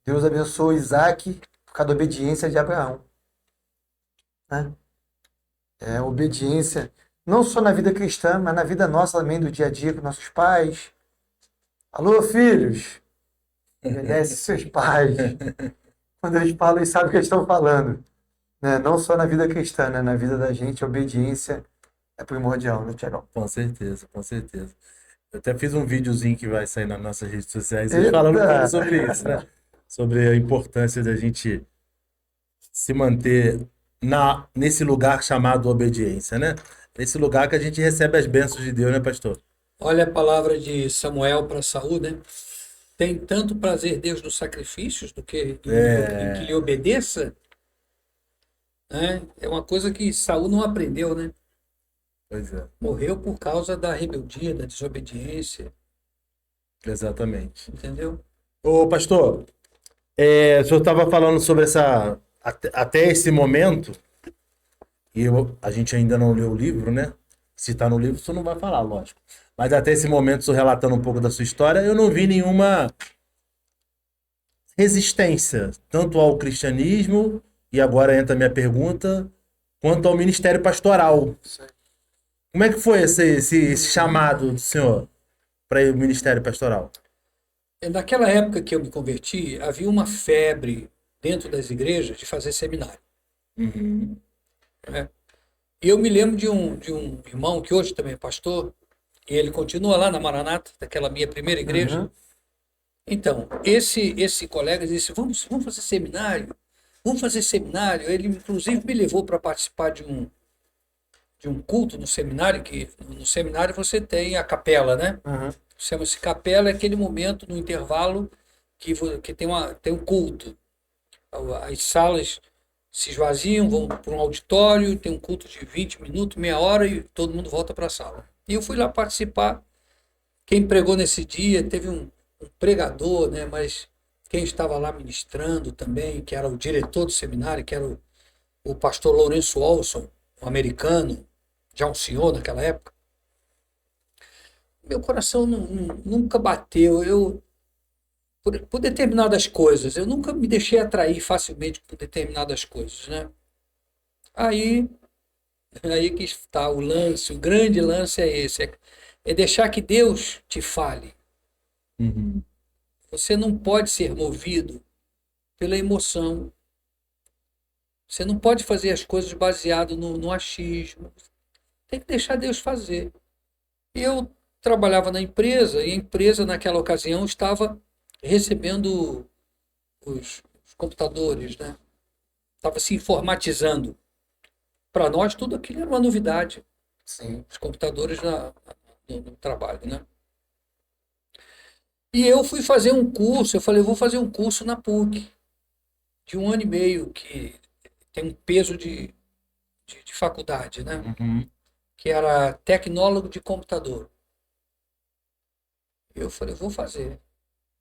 Deus abençoou Isaac por causa da obediência de Abraão. Né? Obediência, não só na vida cristã, mas na vida nossa também, do dia a dia com nossos pais. Alô, filhos! Obedece seus pais. Quando eles falam, eles sabem o que eles estão falando. Né? Não só na vida cristã, né? Na vida da gente, a obediência é primordial, né, Tiagão?
Com certeza, com certeza. Eu até fiz um videozinho que vai sair nas nossas redes sociais
Eita!
falando um pouco sobre isso, né? Sobre a importância da gente se manter nesse lugar chamado obediência, né? Nesse lugar que a gente recebe as bênçãos de Deus, né, pastor?
Olha a palavra de Samuel para Saul, né? Tem tanto prazer Deus nos sacrifícios do que em que lhe obedeça, né? É uma coisa que Saul não aprendeu, né?
Pois é,
Morreu por causa da rebeldia, da desobediência,
exatamente.
entendeu?
Ô, pastor, o senhor estava falando sobre até esse momento, e a gente ainda não leu o livro, né? Se está no livro, o senhor não vai falar, lógico. Mas até esse momento, o senhor relatando um pouco da sua história, eu não vi nenhuma resistência, tanto ao cristianismo, e agora entra a minha pergunta, quanto ao ministério pastoral. Como é que foi esse chamado do senhor para o ministério pastoral?
Naquela época que eu me converti, havia uma febre dentro das igrejas de fazer seminário. Né? E eu me lembro de um irmão que hoje também é pastor, e ele continua lá na Maranata, daquela minha primeira igreja.
Uhum.
Então, esse colega disse, vamos fazer seminário, vamos fazer seminário. Ele, inclusive, me levou para participar de um culto no seminário, que no seminário você tem a capela, né?
Uhum.
Chama-se capela, é aquele momento, no intervalo, que tem um culto. As salas se esvaziam, vão para um auditório, tem um culto de 20 minutos, meia hora e todo mundo volta para a sala. E eu fui lá participar. Quem pregou nesse dia teve um pregador, né? Mas quem estava lá ministrando também, que era o diretor do seminário, que era o pastor Lourenço Olson, um americano, já um senhor naquela época. Meu coração nunca bateu. Por determinadas coisas, eu nunca me deixei atrair facilmente por determinadas coisas, né? Aí, aí que está o lance, o grande lance é esse, é deixar que Deus te fale.
Uhum.
Você não pode ser movido pela emoção. Você não pode fazer as coisas baseado no achismo. Tem que deixar Deus fazer. E eu trabalhava na empresa, e a empresa, naquela ocasião, estava recebendo os computadores, né? Estava se informatizando. Para nós, tudo aquilo era uma novidade.
Sim.
Os computadores no trabalho, né? E eu fui fazer um curso, eu falei, vou fazer um curso na PUC, de 1 ano e meio, que tem um peso de faculdade, né?
Uhum.
Que era tecnólogo de computador. Eu falei, vou fazer.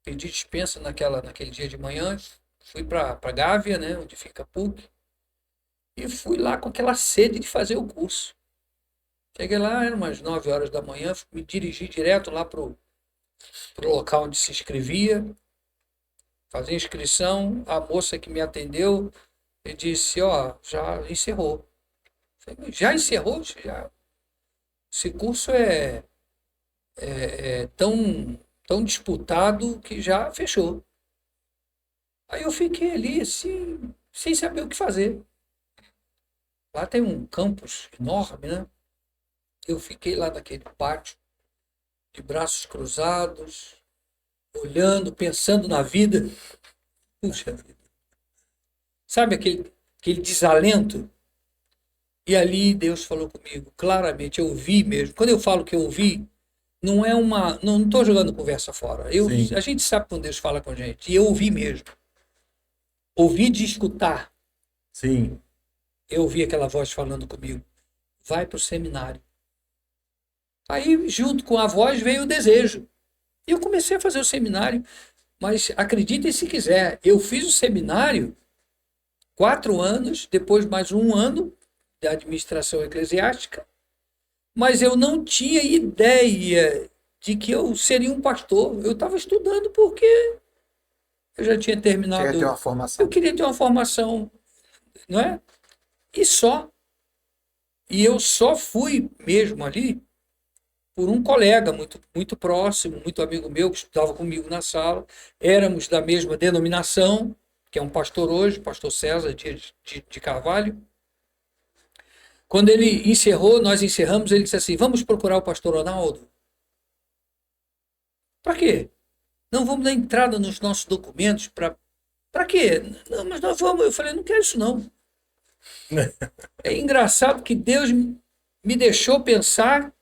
Pedi dispensa naquele dia de manhã, fui para Gávea, né, onde fica a PUC, e fui lá com aquela sede de fazer o curso. Cheguei lá, eram umas 9 horas da manhã, me dirigi direto lá para o local onde se inscrevia, fazer inscrição. A moça que me atendeu disse, ó, já encerrou. Falei, já encerrou? Já. Esse curso é tão disputado que já fechou. Aí eu fiquei ali assim, sem saber o que fazer. Lá tem um campus enorme, né? Eu fiquei lá naquele pátio, de braços cruzados, olhando, pensando na vida. Puxa vida. Sabe aquele desalento? E ali Deus falou comigo, claramente, eu ouvi mesmo. Quando eu falo que eu ouvi, não é uma. Não estou jogando conversa fora.
Sim.
A gente sabe quando Deus fala com a gente. E eu ouvi mesmo. Ouvi de escutar.
Sim.
Eu ouvi aquela voz falando comigo. Vai para o seminário. Aí, junto com a voz, veio o desejo. E eu comecei a fazer o seminário. Mas acreditem se quiser, eu fiz o seminário 4 anos, depois mais 1 ano de administração eclesiástica, mas eu não tinha ideia de que eu seria um pastor. Eu estava estudando porque eu já tinha terminado.
Queria ter uma formação.
Eu queria ter uma formação, não é? E só. E eu só fui mesmo ali por um colega muito, muito próximo, muito amigo meu, que estudava comigo na sala. Éramos da mesma denominação, que é um pastor hoje, pastor César de Carvalho. Quando ele encerrou, nós encerramos, ele disse assim, vamos procurar o pastor Ronaldo? Para quê? Não, vamos dar entrada nos nossos documentos para quê? Não, mas nós vamos. Eu falei, não quero isso não. É engraçado que Deus me deixou pensar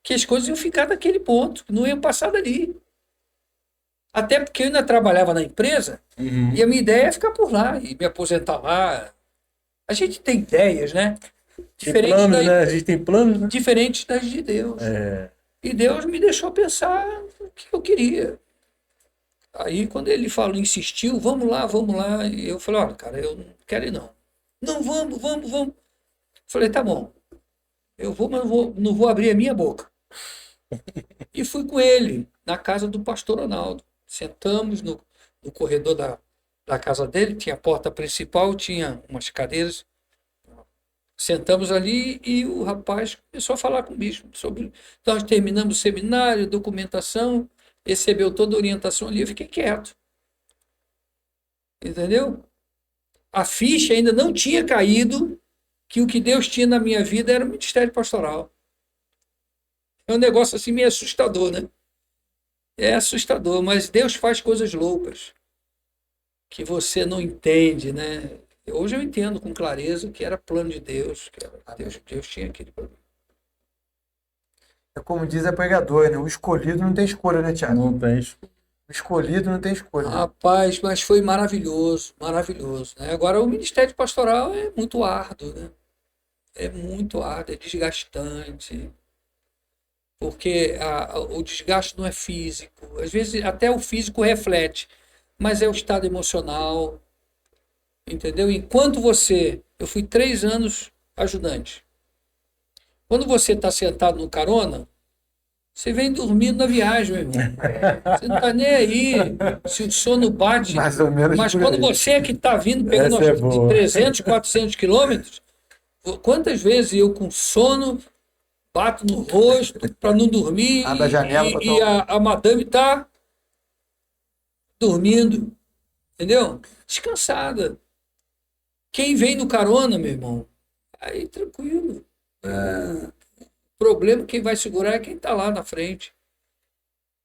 que as coisas iam ficar daquele ponto, que não iam passar dali. Até porque eu ainda trabalhava na empresa
Uhum.
e a minha ideia é ficar por lá e me aposentar lá. A gente tem ideias, né?
Tem planos, né? A gente tem planos, né?
Diferentes das de Deus.
É.
E Deus me deixou pensar o que eu queria. Aí, quando ele falou, insistiu, vamos lá, e eu falei, olha, cara, eu não quero ir não. Não, vamos. Falei, tá bom, eu vou, mas não vou abrir a minha boca. E fui com ele na casa do pastor Ronaldo. Sentamos no corredor da casa dele, tinha a porta principal, tinha umas cadeiras. Sentamos ali e o rapaz começou a falar com o bispo sobre. Nós terminamos o seminário, documentação, recebeu toda a orientação ali, eu fiquei quieto. Entendeu? A ficha ainda não tinha caído que o que Deus tinha na minha vida era o ministério pastoral. É um negócio assim meio assustador, né? É assustador, mas Deus faz coisas loucas que você não entende, né? Hoje eu entendo com clareza que era plano de Deus, que Deus tinha aquele plano.
É como diz a pregadora, né? O escolhido não tem escolha, né, Tiago?
Não tem.
Escolhido não tem escolha.
Rapaz, mas foi maravilhoso, maravilhoso, né? Agora, o ministério pastoral é muito árduo, né? É muito árduo, é desgastante, porque o desgaste não é físico. Às vezes, até o físico reflete, mas é o estado emocional, entendeu? Enquanto eu fui 3 anos ajudante. Quando você está sentado no carona, você vem dormindo na viagem, meu irmão. Você não está nem aí se o sono bate.
Mais ou menos
Mas
por
quando
aí.
você é que está vindo, pegando
Essa é
de
boa.
300, 400 quilômetros, quantas vezes eu com sono bato no rosto para não dormir
Abre a janela pra
e a madame está dormindo, entendeu? Descansada. Quem vem no carona, meu irmão, aí tranquilo. O problema, quem vai segurar é quem está lá na frente.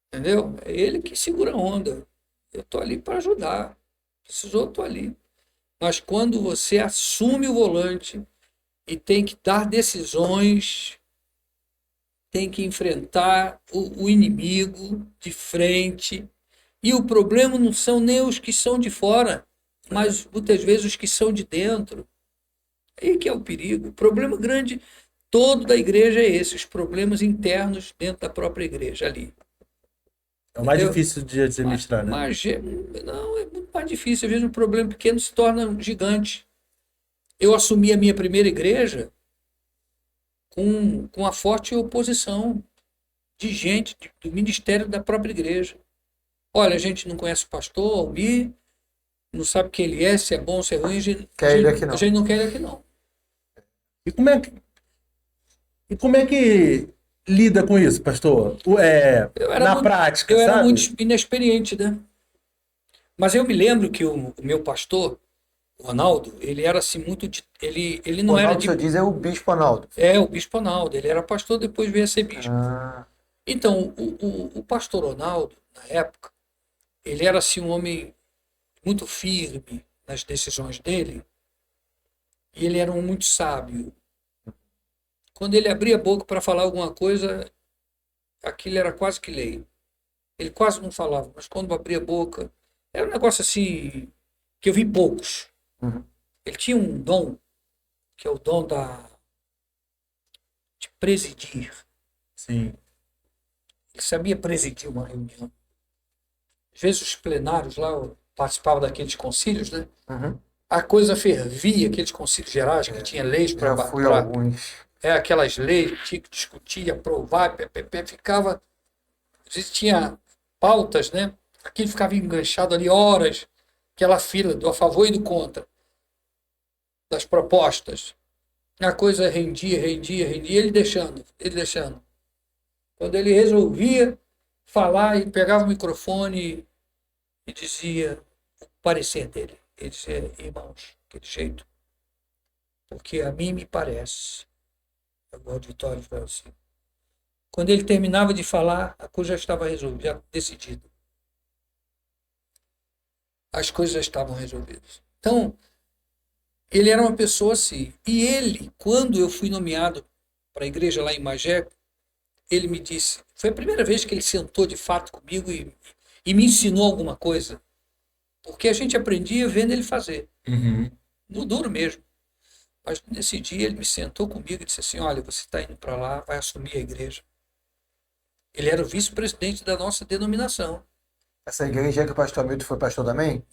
Entendeu? É ele que segura a onda. Eu estou ali para ajudar. Precisou, estou ali. Mas quando você assume o volante e tem que dar decisões, tem que enfrentar o inimigo de frente. E o problema não são nem os que são de fora, mas muitas vezes os que são de dentro. Aí que é o perigo. O problema grande todo da igreja é esse, os problemas internos dentro da própria igreja ali.
É o mais
Entendeu?
difícil de administrar, né?
Mas não, é muito mais difícil. Às vezes um problema pequeno se torna gigante. Eu assumi a minha primeira igreja com a forte oposição de gente do ministério da própria igreja. Olha, a gente não conhece o pastor Almir, não sabe quem ele é, se é bom, se é ruim,
Quer ele aqui não.
a gente não quer ele aqui não.
E como é que lida com isso, pastor? Na prática,
Eu era
sabe?
muito inexperiente, né? Mas eu me lembro que o meu pastor, o Ronaldo, ele era assim muito. Ele não era
Ronaldo,
de.
você diz, é o Bispo Ronaldo.
É, o bispo Ronaldo, ele era pastor, depois veio a ser bispo.
Ah,
Então, o pastor Ronaldo, na época, ele era assim um homem muito firme nas decisões dele, e ele era um muito sábio. Quando ele abria a boca para falar alguma coisa, aquilo era quase que lei. Ele quase não falava, mas quando abria a boca, era um negócio assim que eu vi poucos.
uhum.
Ele tinha um dom, que é o dom de presidir.
Sim.
Ele sabia presidir uma reunião. Às vezes os plenários lá, eu participava daqueles concílios, né?
Uhum.
A coisa fervia, aqueles concílios gerais, que tinha leis para...
Já fui a alguns.
aquelas leis, tinha que discutir, aprovar, ficava... Às vezes tinha pautas, né? Aquilo ficava enganchado ali horas, aquela fila do a favor e do contra, das propostas. A coisa rendia, ele deixando. Quando ele resolvia falar, ele pegava o microfone e dizia o parecer dele. Ele dizia, irmãos, aquele jeito, porque a mim me parece, eu gosto de Vitório falou assim. Quando ele terminava de falar, a coisa já estava resolvida, já decidida. As coisas já estavam resolvidas. Então, ele era uma pessoa assim. E ele, quando eu fui nomeado para a igreja lá em Magé, ele me disse, foi a primeira vez que ele sentou de fato comigo e me ensinou alguma coisa. Porque a gente aprendia vendo ele fazer.
Uhum.
No duro mesmo. Mas nesse dia ele me sentou comigo e disse assim, olha, você está indo para lá, vai assumir a igreja. Ele era o vice-presidente da nossa denominação.
Essa igreja que o pastor Hamilton foi pastor também?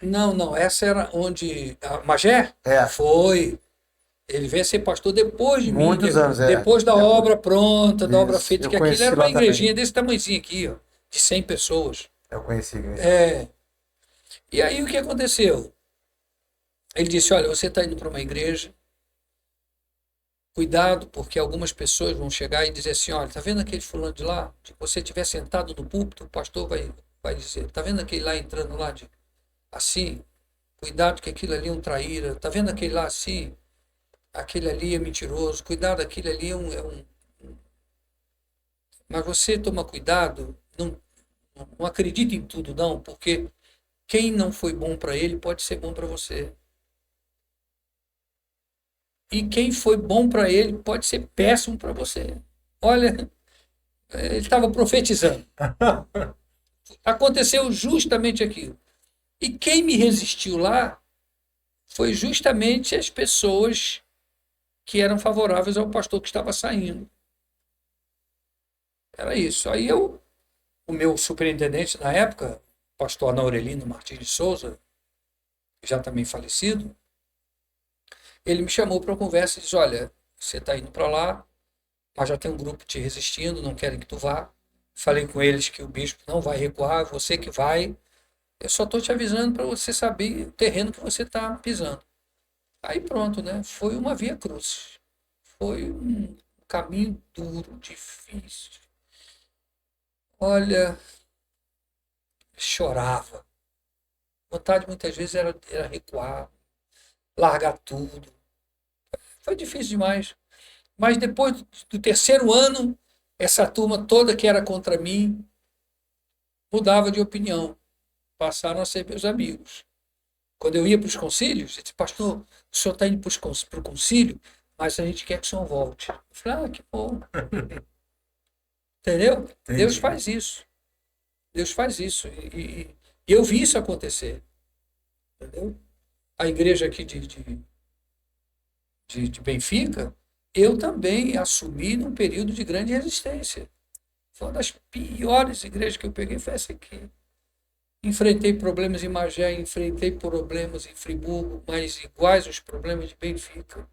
Não, essa era onde... A Magé?
É.
Foi. Ele veio a ser pastor depois de mim.
Muitos anos, é.
Depois da obra pronta, da obra
Isso,
feita,
eu
que aquilo
conheci
era uma
lá também.
igrejinha desse tamanhozinho aqui, ó, de 100 pessoas.
Eu conheci a igreja.
É. E aí o que aconteceu? Ele disse, olha, você está indo para uma igreja, cuidado, porque algumas pessoas vão chegar e dizer assim, olha, tá vendo aquele fulano de lá? Se você estiver sentado no púlpito, o pastor vai dizer, tá vendo aquele lá entrando lá assim? Cuidado que aquilo ali é um traíra. Tá vendo aquele lá assim? Aquele ali é mentiroso. Cuidado, aquele ali é um... Mas você toma cuidado, não acredita em tudo não, porque quem não foi bom para ele pode ser bom para você. E quem foi bom para ele pode ser péssimo para você. Olha, ele estava profetizando. Aconteceu justamente aquilo. E quem me resistiu lá foi justamente as pessoas que eram favoráveis ao pastor que estava saindo. Era isso. Aí o meu superintendente na época, o pastor Ana Aurelino Martins de Souza, já também falecido, ele me chamou para uma conversa e disse: olha, você está indo para lá, mas já tem um grupo te resistindo, não querem que tu vá. Falei com eles que o bispo não vai recuar, você que vai. Eu só estou te avisando para você saber o terreno que você está pisando. Aí pronto, né? Foi uma via cruzes. Foi um caminho duro, difícil. Olha, chorava. Vontade muitas vezes era recuar, largar tudo. Foi difícil demais. Mas depois do terceiro ano, essa turma toda que era contra mim mudava de opinião. Passaram a ser meus amigos. Quando eu ia para os concílios, eu disse: pastor, o senhor está indo para o concílio, mas a gente quer que o senhor volte. Eu falei: que bom. Entendeu?
Entendi.
Deus faz isso. Deus faz isso. E eu vi isso acontecer. Entendeu? A igreja aqui de Benfica, eu também assumi num período de grande resistência. Foi uma das piores igrejas que eu peguei, foi essa aqui. Enfrentei problemas em Magé, enfrentei problemas em Friburgo, mas iguais aos problemas de Benfica.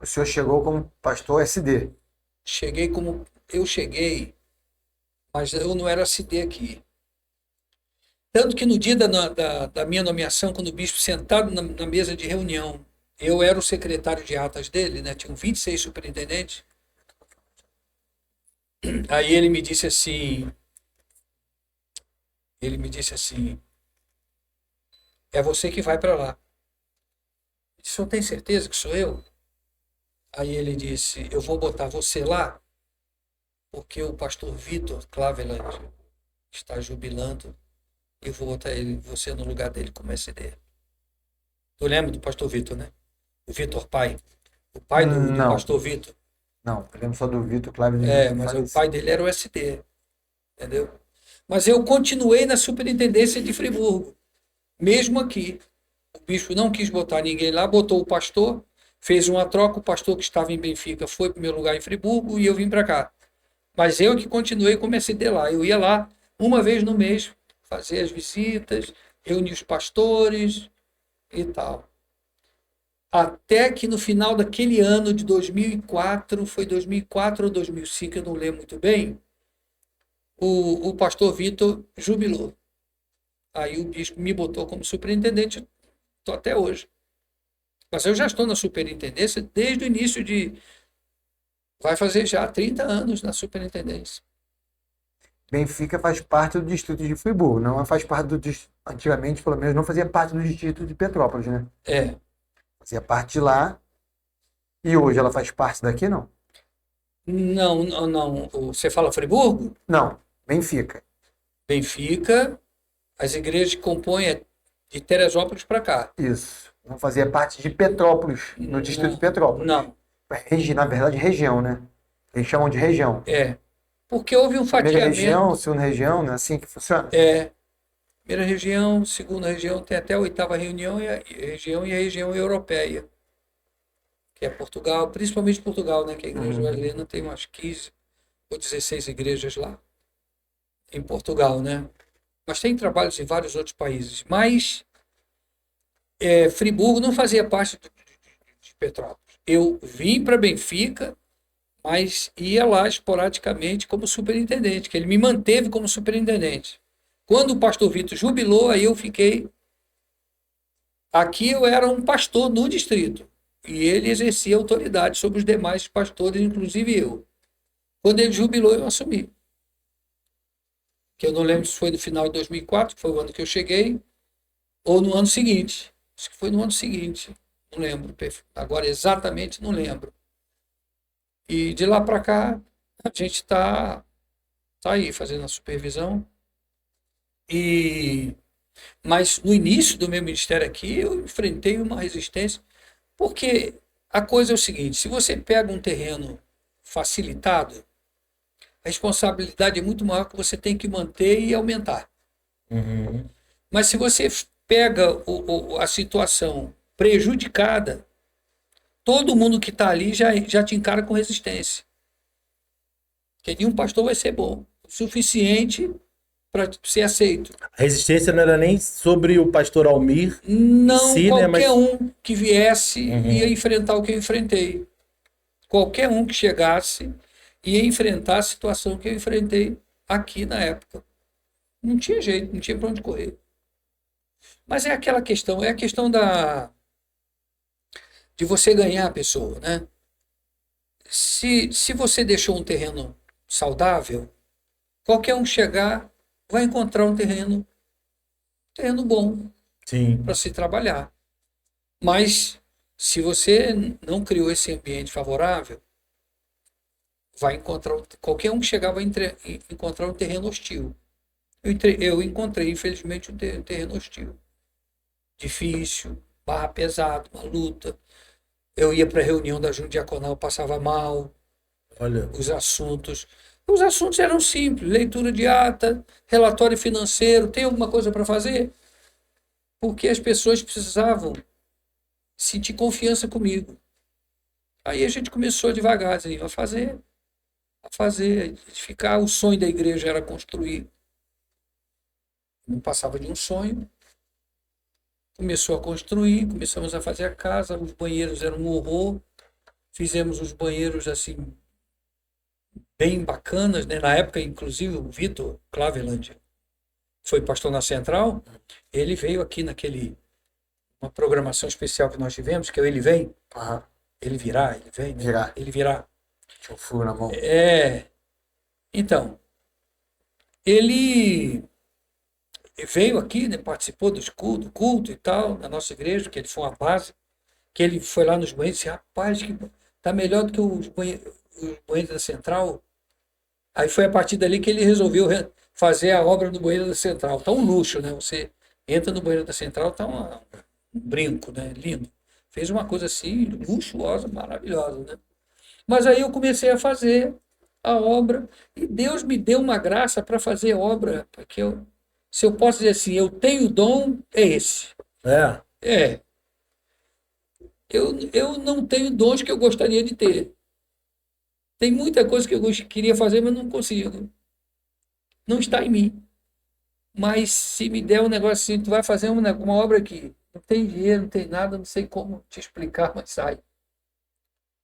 O senhor chegou como pastor SD.
Eu cheguei, mas eu não era CD aqui. Tanto que no dia da minha nomeação, quando o bispo sentado na mesa de reunião, eu era o secretário de atas dele, né? Tinham 26 superintendentes. Aí ele me disse assim, é você que vai para lá. Eu disse: o senhor tem certeza que sou eu? Aí ele disse: eu vou botar você lá, porque o pastor Vitor Claveland está jubilando, e eu vou botar você no lugar dele como SD. Tu lembra do pastor Vitor, né? O Vitor pai. O pai do
Não.
pastor Vitor.
Não, eu lembro só do Vitor Cláudio.
Mas o pai dele era o SD. Entendeu? Mas eu continuei na superintendência de Friburgo. Mesmo aqui. O bispo não quis botar ninguém lá, botou o pastor, fez uma troca, o pastor que estava em Benfica foi para o meu lugar em Friburgo e eu vim para cá. Mas eu que continuei como SD lá. Eu ia lá uma vez no mês, fazer as visitas, reunir os pastores e tal. Até que no final daquele ano de 2004, foi 2004 ou 2005, eu não lembro muito bem, o pastor Vitor jubilou. Aí o bispo me botou como superintendente, estou até hoje. Mas eu já estou na superintendência desde o início vai fazer já 30 anos na superintendência.
Benfica faz parte do distrito de Friburgo, não faz parte do distrito, antigamente, pelo menos, não fazia parte do distrito de Petrópolis, né? Fazia parte de lá. E hoje ela faz parte daqui, não?
Não. Você fala Friburgo?
Não, Benfica.
Benfica, as igrejas que compõem é de Teresópolis para cá.
Isso. Não fazia parte de Petrópolis, no distrito de Petrópolis.
Não.
Na verdade, região, né? Eles chamam de região.
Porque houve um
Primeira
fatiamento.
região, segunda região, não é assim que funciona?
Primeira região, segunda região, tem até a oitava região e a região europeia, que é Portugal, principalmente Portugal, né? Que a igreja brasileira tem umas 15 ou 16 igrejas lá em Portugal, né? Mas tem trabalhos em vários outros países. Mas Friburgo não fazia parte de Petrópolis. Eu vim para Benfica, mas ia lá esporadicamente como superintendente, que ele me manteve como superintendente. Quando o pastor Vitor jubilou, aí eu fiquei. Aqui eu era um pastor no distrito, e ele exercia autoridade sobre os demais pastores, inclusive eu. Quando ele jubilou, eu assumi. Que eu não lembro se foi no final de 2004, que foi o ano que eu cheguei, ou no ano seguinte. Acho que foi no ano seguinte, não lembro. Agora exatamente não lembro. E de lá para cá, a gente está aí fazendo a supervisão. Mas no início do meu ministério aqui, eu enfrentei uma resistência, porque a coisa é o seguinte: se você pega um terreno facilitado, a responsabilidade é muito maior que você tem que manter e aumentar.
Uhum.
Mas se você pega a situação prejudicada, todo mundo que está ali já te encara com resistência. Porque nenhum pastor vai ser bom o suficiente para ser aceito.
A resistência não era nem sobre o pastor Almir
Não
em si, né?
qualquer
Mas
um que viesse ia enfrentar o que eu enfrentei. Qualquer um que chegasse ia enfrentar a situação que eu enfrentei aqui na época. Não tinha jeito, não tinha para onde correr. Mas é aquela questão, é a questão de você ganhar a pessoa, né? Se você deixou um terreno saudável, qualquer um que chegar vai encontrar um terreno bom
sim.
para se trabalhar. Mas se você não criou esse ambiente favorável, vai encontrar qualquer um que chegar vai encontrar um terreno hostil. Eu encontrei, infelizmente, um terreno hostil. Difícil, barra pesado, uma luta. Eu ia para a reunião da junta diaconal, passava mal.
Olha,
Os assuntos eram simples: leitura de ata, relatório financeiro. Tem alguma coisa para fazer? Porque as pessoas precisavam sentir confiança comigo. Aí a gente começou devagarzinho a fazer, edificar. O sonho da igreja era construir. Não passava de um sonho. Começou a construir, começamos a fazer a casa, os banheiros eram um horror. Fizemos os banheiros assim, bem bacanas, né? Na época, inclusive, o Vitor Claveland, foi pastor na Central, ele veio aqui uma programação especial que nós tivemos, que é o Ele Vem.
Aham.
Ele virá, ele vem, né?
Virá.
Ele virá.
Tinha um furo na mão.
Então, ele veio aqui, né, participou do culto e tal, na nossa igreja, que ele foi uma base, que ele foi lá nos banheiros e disse: rapaz, que tá melhor do que os banheiros da Central. Aí foi a partir dali que ele resolveu fazer a obra do banheiro da Central. Tá um luxo, né? Você entra no banheiro da Central, tá um brinco, né? Lindo. Fez uma coisa assim, luxuosa, maravilhosa, né? Mas aí eu comecei a fazer a obra e Deus me deu uma graça para fazer obra, porque se eu posso dizer assim, eu tenho dom, é esse.
é.
Eu não tenho dons que eu gostaria de ter. Tem muita coisa que eu queria fazer, mas não consigo. Não está em mim. Mas se me der um negócio assim, tu vai fazer uma obra aqui. Não tem dinheiro, não tem nada, não sei como te explicar, mas sai.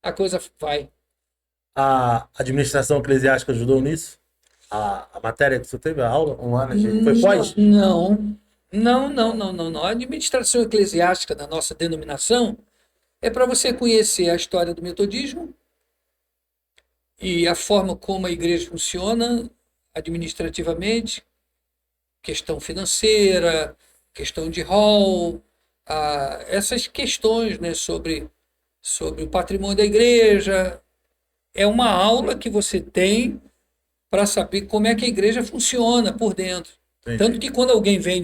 A coisa vai.
A administração eclesiástica ajudou nisso? A matéria que você teve, a aula?
Um ano de...
Foi pós?
Não. A administração eclesiástica da nossa denominação é para você conhecer a história do metodismo e a forma como a igreja funciona administrativamente, questão financeira, questão de rol, essas questões, né, sobre o patrimônio da igreja. É uma aula que você tem para saber como é que a igreja funciona por dentro.
Entendi.
Tanto que quando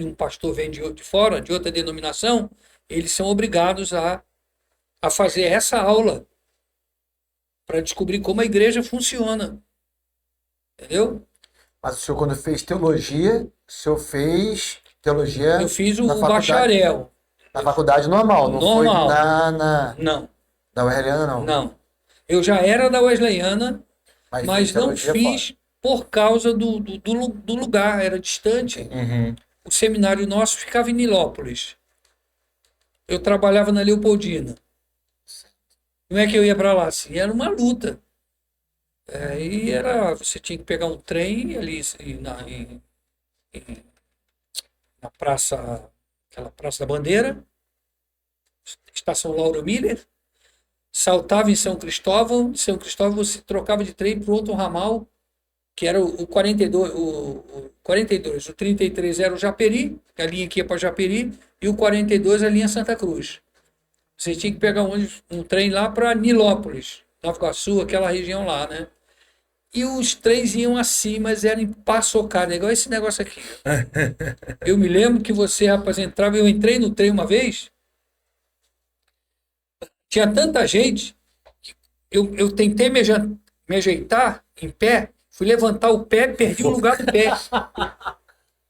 um pastor vem de fora, de outra denominação, eles são obrigados a fazer essa aula para descobrir como a igreja funciona. Entendeu?
Mas o senhor, quando fez teologia, o senhor fez teologia
Eu fiz o
na faculdade,
bacharel.
na faculdade normal, não foi
Normal.
na
Não,
Wesleyana, não.
não. Eu já era da Wesleyana, mas
fez
não
teologia
fiz por causa do lugar, era distante.
Uhum.
O seminário nosso ficava em Nilópolis. Eu trabalhava na Leopoldina. Como é que eu ia para lá? Assim, era uma luta. E você tinha que pegar um trem ali na praça, aquela Praça da Bandeira, estação Lauro Miller, saltava em São Cristóvão, de São Cristóvão você trocava de trem para outro ramal, que era o 42, o 33 era o Japeri, a linha que ia para Japeri, e o 42 a linha Santa Cruz. Você tinha que pegar um trem lá para Nilópolis, Nova Iguaçu, aquela região lá, né? E os trens iam assim, mas eram empaçocados, igual esse negócio aqui. Eu me lembro que você, rapaz, entrava, eu entrei no trem uma vez, tinha tanta gente, que eu tentei me ajeitar em pé, Fui levantar o pé, perdi o lugar do pé.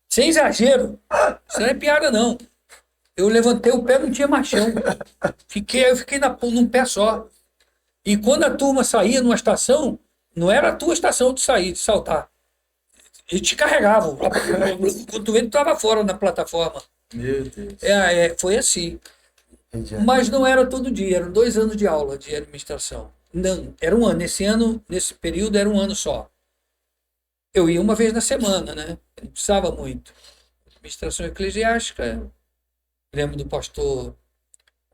Sem exagero. Isso não é piada, não. Eu levantei o pé, não tinha mais chão. Eu fiquei num pé só. E quando a turma saía numa estação, não era a tua estação de sair, de saltar. Eles te carregavam. Quando tu vê, tu estava fora na plataforma.
Meu Deus.
Foi assim.
Entendi.
Mas não era todo dia, eram 2 anos de aula de administração. Não, era um ano. Nesse período, era um ano só. Eu ia uma vez na semana, né? Eu não precisava muito. Administração eclesiástica, lembro do pastor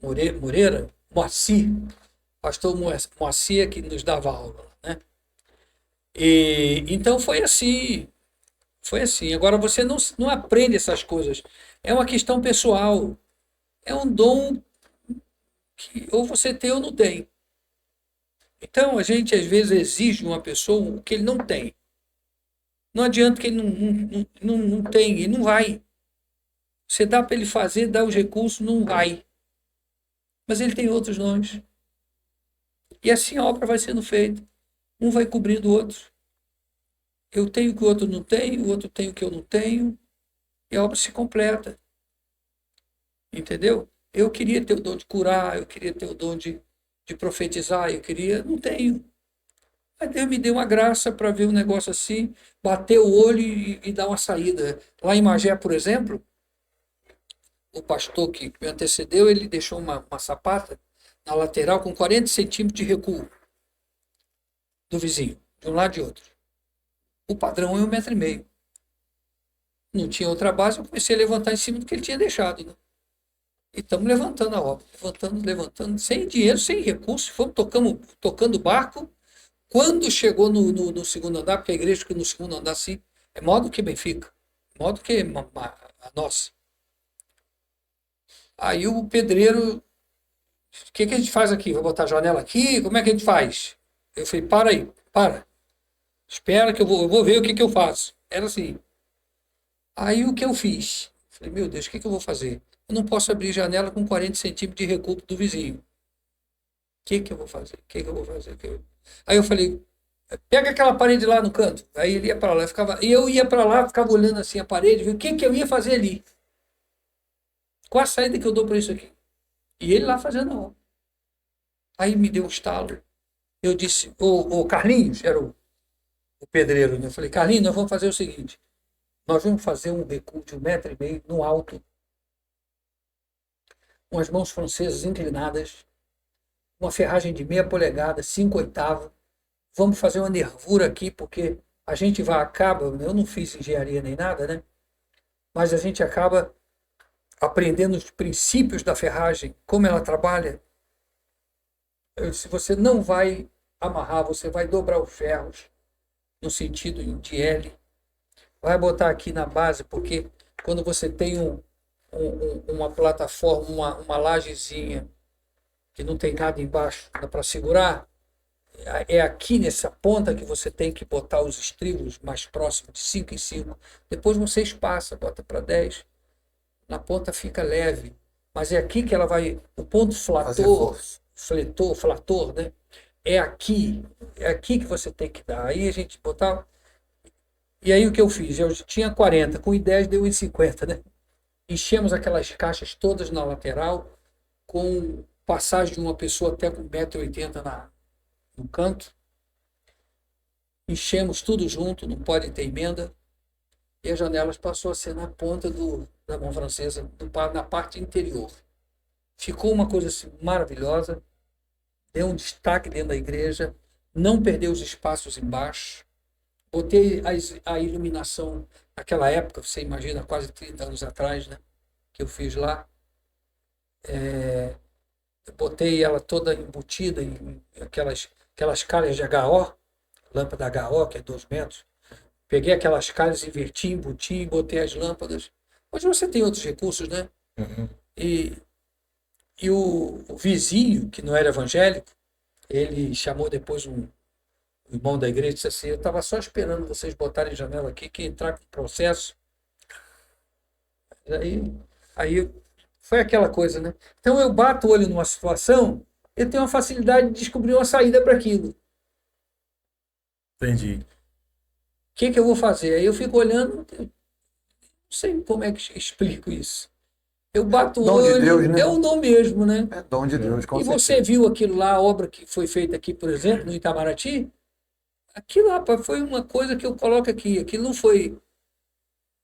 Moreira, Moacir, pastor Moacir que nos dava aula, né? E então foi assim. Agora você não aprende essas coisas. É uma questão pessoal. É um dom que ou você tem ou não tem. Então a gente às vezes exige de uma pessoa o que ele não tem. Não adianta que ele não tem, ele não vai. Você dá para ele fazer, dá os recursos, não vai. Mas ele tem outros dons. E assim a obra vai sendo feita. Um vai cobrindo o outro. Eu tenho o que o outro não tem, o outro tem o que eu não tenho, e a obra se completa. Entendeu? Eu queria ter o dom de curar, eu queria ter o dom de profetizar, não tenho. Mas Deus me deu uma graça para ver um negócio assim, bater o olho e dar uma saída. Lá em Magé, por exemplo, o pastor que me antecedeu, ele deixou uma sapata na lateral com 40 centímetros de recuo do vizinho, de um lado e de outro. O padrão é 1,5 metro. Não tinha outra base, eu comecei a levantar em cima do que ele tinha deixado. Né? E estamos levantando a obra, levantando, sem dinheiro, sem recursos, fomos tocando barco. Quando chegou no segundo andar, porque a igreja que no segundo andar, sim, é maior do que Benfica, maior do que a nossa. Aí o pedreiro, o que a gente faz aqui? Vai botar a janela aqui? Como é que a gente faz? Eu falei, para aí, para. Espera que eu vou ver o que eu faço. Era assim. Aí o que eu fiz? Falei, meu Deus, o que eu vou fazer? Eu não posso abrir janela com 40 centímetros de recuo do vizinho. O que eu vou fazer? Aí eu falei, pega aquela parede lá no canto. Aí ele ia para lá, eu ia para lá, ficava olhando assim a parede, ver o que eu ia fazer ali. Qual a saída que eu dou para isso aqui? E ele lá fazendo a obra. Aí me deu um estalo. Eu disse, o Carlinhos, era o pedreiro, né? Eu falei, Carlinhos, nós vamos fazer o seguinte, nós vamos fazer um recuo de 1,5 metro no alto, com as mãos francesas inclinadas, uma ferragem de 0,5 polegada, 5/8. Vamos fazer uma nervura aqui, porque a gente acaba, eu não fiz engenharia nem nada, né? Mas a gente acaba aprendendo os princípios da ferragem, como ela trabalha. Se você não vai amarrar, você vai dobrar os ferros no sentido de L. Vai botar aqui na base, porque quando você tem uma plataforma, uma lajezinha que não tem nada embaixo, dá para segurar, é aqui nessa ponta que você tem que botar os estribos mais próximos, de 5 em 5. Depois você espaça, bota para 10. Na ponta fica leve. Mas é aqui que ela vai... O ponto flator, né? É aqui que você tem que dar. Aí a gente botava... E aí o que eu fiz? Eu tinha 40, com I10 deu 1,50, né? Enchemos aquelas caixas todas na lateral, com passagem de uma pessoa até com 1,80 m no canto. Enchemos tudo junto, não pode ter emenda. E as janelas passou a ser na ponta da mão francesa, na parte interior. Ficou uma coisa assim, maravilhosa, deu um destaque dentro da igreja, não perdeu os espaços embaixo. Botei a iluminação naquela época, você imagina, quase 30 anos atrás, né, que eu fiz lá. Botei ela toda embutida em aquelas calhas de HO, lâmpada HO, que é 2 metros. Peguei aquelas calhas, inverti, embuti e botei as lâmpadas. Hoje você tem outros recursos, né?
Uhum.
E o vizinho, que não era evangélico, ele chamou depois um irmão da igreja e disse assim, eu estava só esperando vocês botarem janela aqui, que entrar com o processo. Aí foi aquela coisa, né? Então eu bato o olho numa situação, eu tenho uma facilidade de descobrir uma saída para aquilo.
Entendi.
que eu vou fazer? Aí eu fico olhando, eu não sei como é que explico isso. Eu bato o
Dom de
olho,
Deus, né?
é o dom mesmo, né?
É dom de Deus, com
E
certeza.
você viu aquilo lá, a obra que foi feita aqui, por exemplo, no Itamaraty? Aquilo, rapaz, foi uma coisa que eu coloco aqui. Aquilo não foi.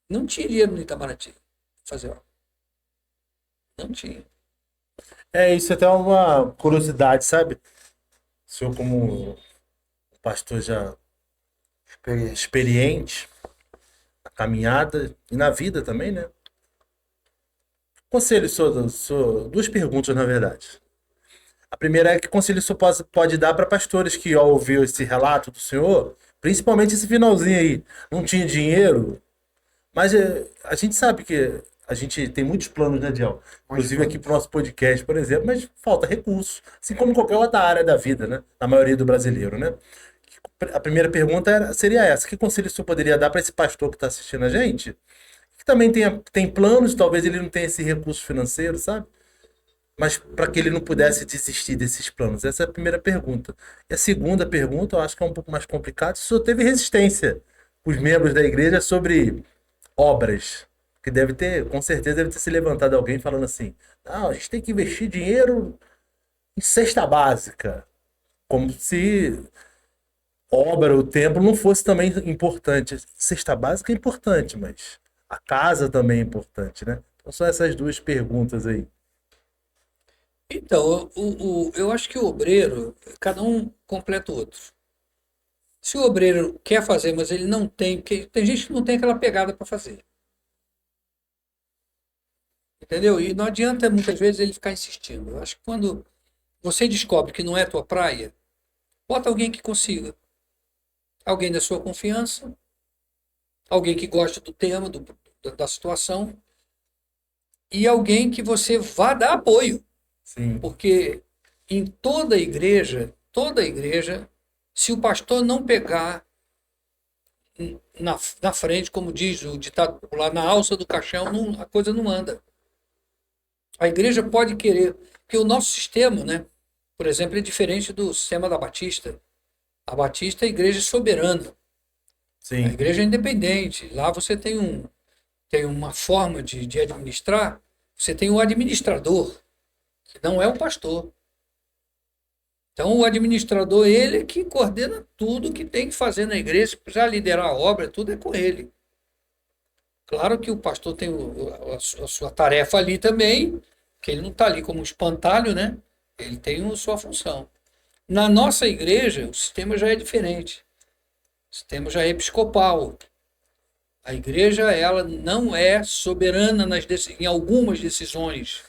Não tinha dinheiro no Itamaraty pra fazer obra. Não tinha.
Isso é até uma curiosidade, sabe? O senhor, como pastor já
Experiência.
experiente, na caminhada e na vida também, né? Conselho, duas perguntas, na verdade. A primeira é que conselho o senhor pode dar para pastores que, ao ouvir esse relato do senhor, principalmente esse finalzinho aí, não tinha dinheiro, mas a gente sabe que a gente tem muitos planos, né, Diel? Inclusive aqui pro nosso podcast, por exemplo, mas falta recurso, assim como qualquer outra área da vida, né? Na maioria do brasileiro, né? A primeira pergunta seria essa: que conselho o senhor poderia dar para esse pastor que está assistindo a gente? Que também tem planos, talvez ele não tenha esse recurso financeiro, sabe? Mas para que ele não pudesse desistir desses planos. Essa é a primeira pergunta. E a segunda pergunta, eu acho que é um pouco mais complicado. Se o senhor teve resistência, os membros da igreja, sobre obras, que deve ter, com certeza, deve ter se levantado alguém falando assim: não, a gente tem que investir dinheiro em cesta básica, como se obra, o templo não fosse também importante. Cesta básica é importante, mas a casa também é importante, né? Então são essas duas perguntas aí.
Então, eu acho que o obreiro, cada um completa o outro. Se o obreiro quer fazer, mas ele não tem, porque tem gente que não tem aquela pegada para fazer. Entendeu? E não adianta muitas vezes ele ficar insistindo. Eu acho que quando você descobre que não é tua praia, bota alguém que consiga. Alguém da sua confiança, alguém que gosta do tema, da situação, e alguém que você vá dar apoio.
Sim.
Porque em toda igreja, se o pastor não pegar na frente, como diz o ditado popular, na alça do caixão, a coisa não anda. A igreja pode querer, porque o nosso sistema, né, por exemplo, é diferente do sistema da Batista. A Batista é a igreja soberana, a
Sim.
igreja é independente. Lá você tem uma forma de administrar, você tem um administrador, que não é o pastor. Então, o administrador, ele é que coordena tudo que tem que fazer na igreja, se precisar liderar a obra, tudo é com ele. Claro que o pastor tem a sua tarefa ali também, que ele não está ali como um espantalho, né? Ele tem a sua função. Na nossa igreja, o sistema já é diferente. O sistema já é episcopal. A igreja, ela não é soberana em algumas decisões.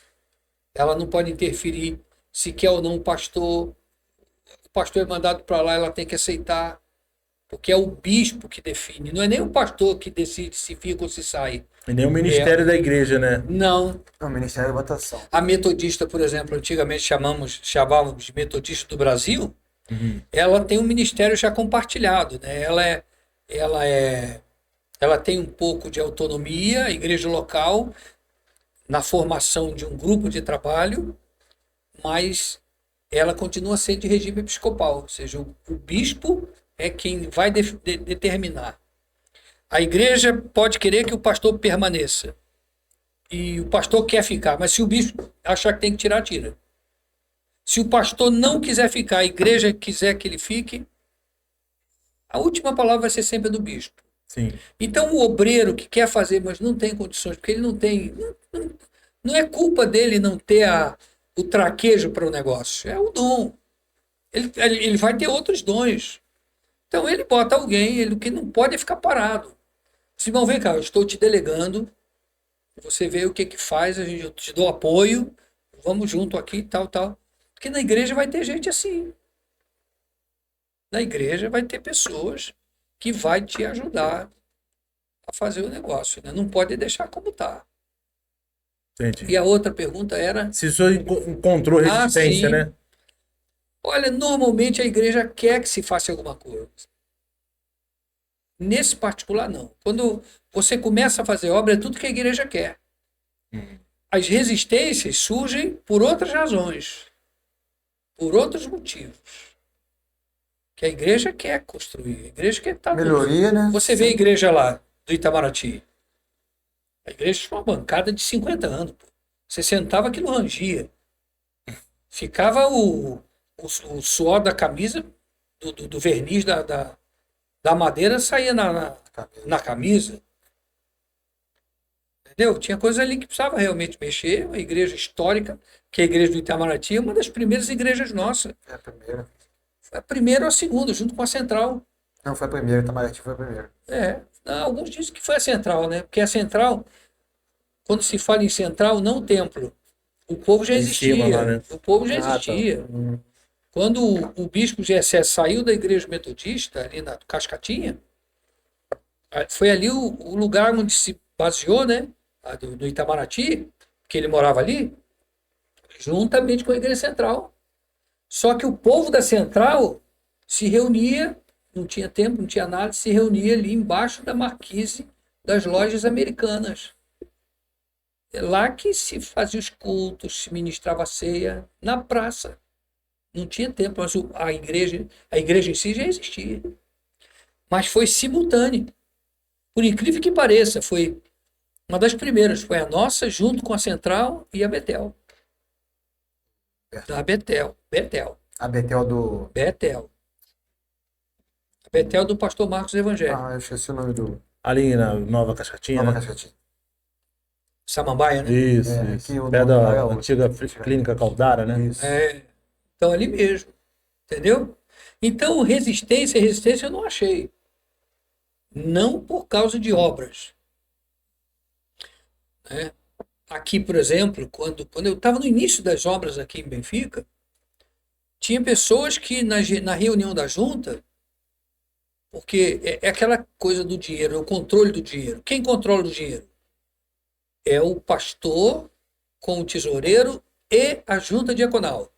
Ela não pode interferir se quer ou não o pastor. O pastor é mandado para lá, ela tem que aceitar, porque é o bispo que define. Não é nem o pastor que decide se fica ou se sai.
E nem o ministério da igreja, né?
Não.
É o Ministério da Votação.
A metodista, por exemplo, antigamente chamávamos de metodista do Brasil, ela tem um ministério já compartilhado, né? Ela tem um pouco de autonomia, a igreja local, na formação de um grupo de trabalho, mas ela continua sendo de regime episcopal, ou seja, o bispo é quem vai determinar. A igreja pode querer que o pastor permaneça, e o pastor quer ficar, mas se o bispo achar que tem que tirar, tira. Se o pastor não quiser ficar, a igreja quiser que ele fique, a última palavra vai ser sempre a do bispo.
Sim.
Então, o obreiro que quer fazer, mas não tem condições, porque ele não tem. Não é culpa dele não ter o traquejo para o negócio, é o dom. Ele vai ter outros dons. Então, ele bota alguém, ele que não pode é ficar parado. Simão, vem cá, eu estou te delegando, você vê o que faz, eu te dou apoio, vamos junto aqui, tal, tal. Porque na igreja vai ter gente assim. Na igreja vai ter pessoas que vai te ajudar a fazer o negócio, né? Não pode deixar como está.
Entendi.
E a outra pergunta era...
Se o senhor encontrou resistência,
sim.
né?
Olha, normalmente a igreja quer que se faça alguma coisa. Nesse particular, não. Quando você começa a fazer obra, é tudo que a igreja quer. As resistências surgem por outras razões, por outros motivos. Que a igreja quer construir, a igreja quer estar.
Melhoria, né?
Você vê a igreja lá do Itamaraty. A igreja tinha uma bancada de 50 anos. Pô. Você sentava, aquilo rangia. Ficava o suor da camisa, do verniz da madeira, saía na camisa. Entendeu? Tinha coisa ali que precisava realmente mexer. Uma igreja histórica, que é a igreja do Itamaraty, é uma das primeiras igrejas nossas.
É a primeira.
Foi a primeira ou a segunda, junto com a central.
Não, foi a primeira, Itamaraty foi a primeira.
Não, alguns dizem que foi a central, né? Porque a central, quando se fala em central, não templo. O povo já
Em
existia.
cima lá, né?
O povo já
Ah, tá.
existia. Quando o bispo Gessé saiu da igreja metodista, ali na Cascatinha, foi ali o lugar onde se baseou, né? Do Itamaraty, que ele morava ali, juntamente com a igreja central. Só que o povo da central se reunia, não tinha tempo, não tinha nada, se reunia ali embaixo da marquise das lojas americanas. É lá que se fazia os cultos, se ministrava a ceia, na praça. Não tinha tempo, mas a igreja em si já existia. Mas foi simultâneo. Por incrível que pareça, foi uma das primeiras, foi a nossa, junto com a Central e a Betel. Da Betel.
A Betel do.
Betel. A Betel do pastor Marcos Evangelho.
Ah, eu esqueci o nome do.
Ali na Nova Cascatinha,
Nova
né?
Cascatinha.
Isso,
Samambaia, né?
isso.
que o
Pé
nome lá é
da
outro.
antiga clínica Caldara, né?
Isso.
Então, ali mesmo. Entendeu? Então, resistência eu não achei. Não por causa de obras. Né? Aqui, por exemplo, quando eu estava no início das obras aqui em Benfica, tinha pessoas que na reunião da junta, porque é aquela coisa do dinheiro, é o controle do dinheiro. Quem controla o dinheiro? É o pastor com o tesoureiro e a junta diaconal.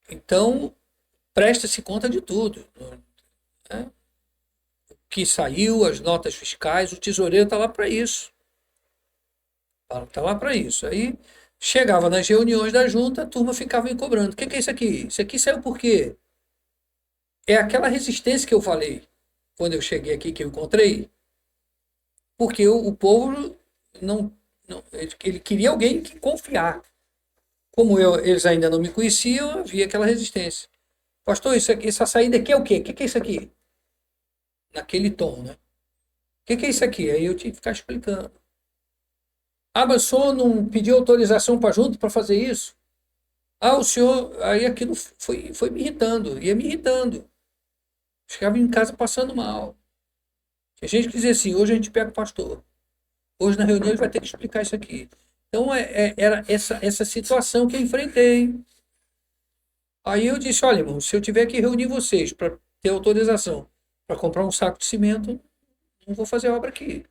Então, presta-se conta de tudo. Né? O que saiu, as notas fiscais, o tesoureiro está lá para isso. Está lá para isso. Aí chegava nas reuniões da junta, a turma ficava me cobrando. O que é isso aqui? Isso aqui saiu por quê? É aquela resistência que eu falei quando eu cheguei aqui, que eu encontrei. Porque o povo ele queria alguém que confiar. Como eles ainda não me conheciam, havia aquela resistência. Pastor, essa saída aqui é o quê? O que é isso aqui? Naquele tom, né? O que é isso aqui? Aí eu tinha que ficar explicando. Ah, mas o senhor não pediu autorização para a junta para fazer isso? Ah, o senhor... Aí aquilo foi me irritando, ia me irritando. Ficava em casa passando mal. Tinha gente que dizia assim, hoje a gente pega o pastor. Hoje na reunião ele vai ter que explicar isso aqui. Então era essa situação que eu enfrentei. Aí eu disse, olha, irmão, se eu tiver que reunir vocês para ter autorização para comprar um saco de cimento, não vou fazer obra aqui.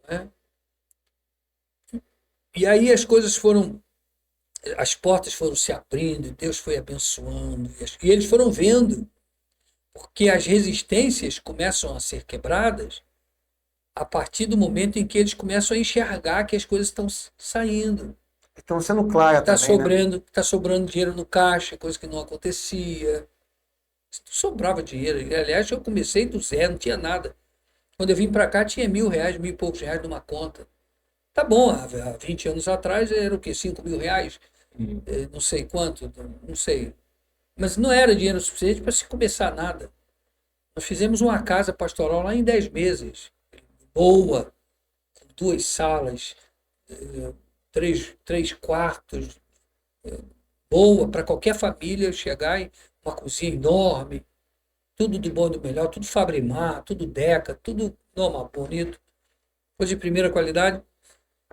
Né? E aí as portas foram se abrindo, Deus foi abençoando, e eles foram vendo, porque as resistências começam a ser quebradas a partir do momento em que eles começam a enxergar que as coisas estão saindo.
Estão sendo claras também, né?
Está sobrando dinheiro no caixa, coisa que não acontecia. Não sobrava dinheiro. Aliás, eu comecei do zero, não tinha nada. Quando eu vim para cá, tinha R$1.000, mil e poucos reais numa conta. Tá bom, há 20 anos atrás era o quê? R$5.000? Não sei quanto, não sei. Mas não era dinheiro suficiente para se começar nada. Nós fizemos uma casa pastoral lá em 10 meses. Boa, com 2 salas, 3 quartos, boa para qualquer família chegar em uma cozinha enorme, tudo do bom e do melhor, tudo Fabrimar, tudo Deca, tudo normal, bonito, coisa de primeira qualidade.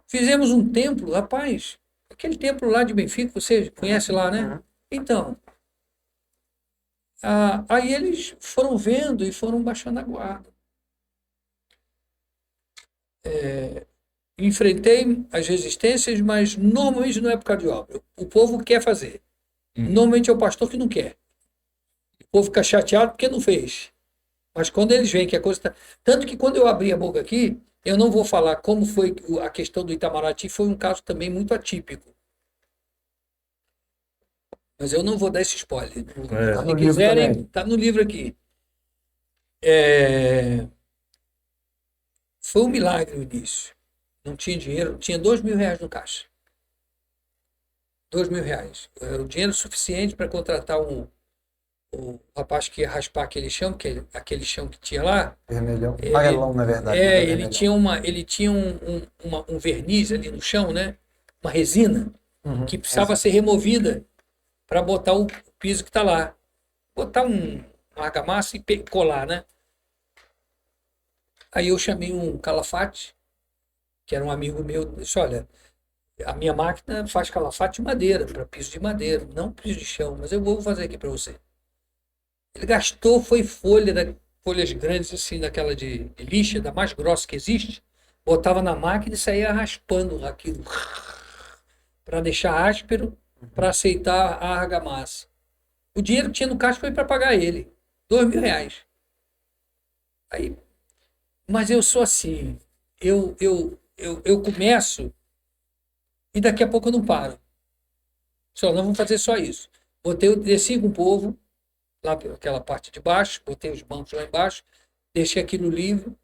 Fizemos um templo, rapaz, aquele templo lá de Benfica, você conhece lá, né? Então, aí eles foram vendo e foram baixando a guarda. Enfrentei as resistências, mas normalmente não é por causa de obra. O povo quer fazer. Normalmente é o pastor que não quer. O povo fica chateado porque não fez. Mas quando eles veem que a coisa está... Tanto que quando eu abri a boca aqui, eu não vou falar como foi a questão do Itamaraty, foi um caso também muito atípico. mas eu não vou dar esse spoiler.
É.
Tá
Se
no livro
quiserem,
também.
tá no livro aqui. Foi um milagre o início. Não tinha dinheiro, tinha R$ 2.000 no caixa. R$ 2.000. Era o dinheiro suficiente para contratar o rapaz que ia raspar aquele chão que tinha lá.
Vermelhão. Amarelão, na verdade. Não
Ele
vermelhão.
tinha um verniz ali no chão, né? Uma resina
Uhum.
que precisava ser removida para botar o piso que está lá. Botar uma argamassa e colar, né? Aí eu chamei um calafate, que era um amigo meu, disse, olha, a minha máquina faz calafate de madeira, para piso de madeira, não piso de chão, mas eu vou fazer aqui para você. Ele gastou, foi folhas grandes assim, daquela de lixa, da mais grossa que existe, botava na máquina e saía raspando aquilo, para deixar áspero, para aceitar a argamassa. O dinheiro que tinha no caixa foi para pagar ele, R$ 2.000. Aí, mas eu sou assim, eu começo e daqui a pouco eu não paro. Só, nós vamos fazer só isso. Desci com o povo, lá pelaquela parte de baixo, botei os bancos lá embaixo, deixei aquilo livre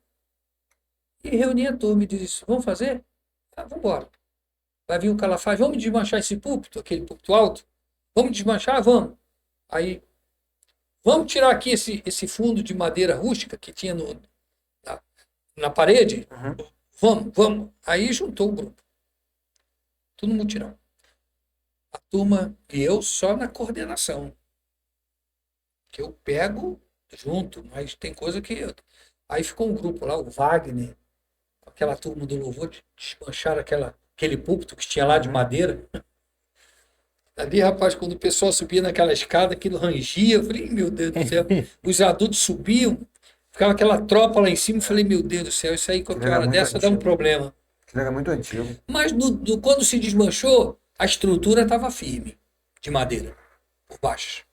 e reuni a turma e disse, vamos fazer? Ah, vamos embora. Vai vir o Calafate, vamos desmanchar esse púlpito, aquele púlpito alto? Vamos desmanchar? Vamos. Aí, vamos tirar aqui esse fundo de madeira rústica que tinha na parede? Vamos. Aí juntou o grupo. Tudo no mutirão. A turma e eu só na coordenação. Que eu pego junto, mas tem coisa que... Aí ficou um grupo lá, o Wagner, aquela turma do louvor, desmancharam aquele púlpito que tinha lá de madeira. Ali, rapaz, quando o pessoal subia naquela escada, aquilo rangia, eu falei, meu Deus do céu. Os adultos subiam, ficava aquela tropa lá em cima, eu falei, meu Deus do céu, isso aí qualquer
Era
hora
muito
dessa dá um
antigo.
problema.
Aquilo era muito antigo.
Mas quando se desmanchou, a estrutura estava firme, de madeira, por baixo.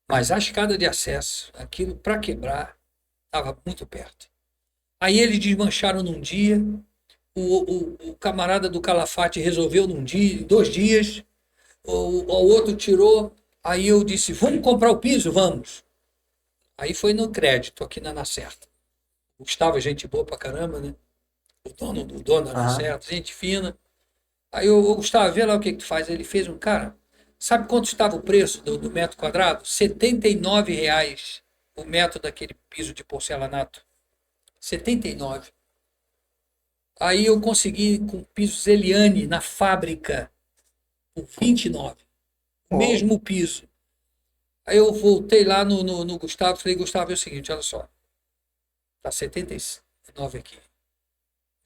Mas a escada de acesso, aquilo para quebrar, estava muito perto. Aí eles desmancharam num dia, o camarada do Calafate resolveu num dia, em 2 dias, o outro tirou, aí eu disse, vamos comprar o piso? Vamos. Aí foi no crédito, aqui na Certa. O Gustavo é gente boa pra caramba, né? O dono da Certa, gente fina. Aí o Gustavo, vê lá o que tu faz. Ele fez cara, sabe quanto estava o preço do metro quadrado? R$ 79 o metro daquele piso de porcelanato. 79. Aí eu consegui com pisos Eliane na fábrica por 29. O mesmo piso. Aí eu voltei lá no Gustavo e falei, Gustavo, é o seguinte, olha só. Tá 79 aqui.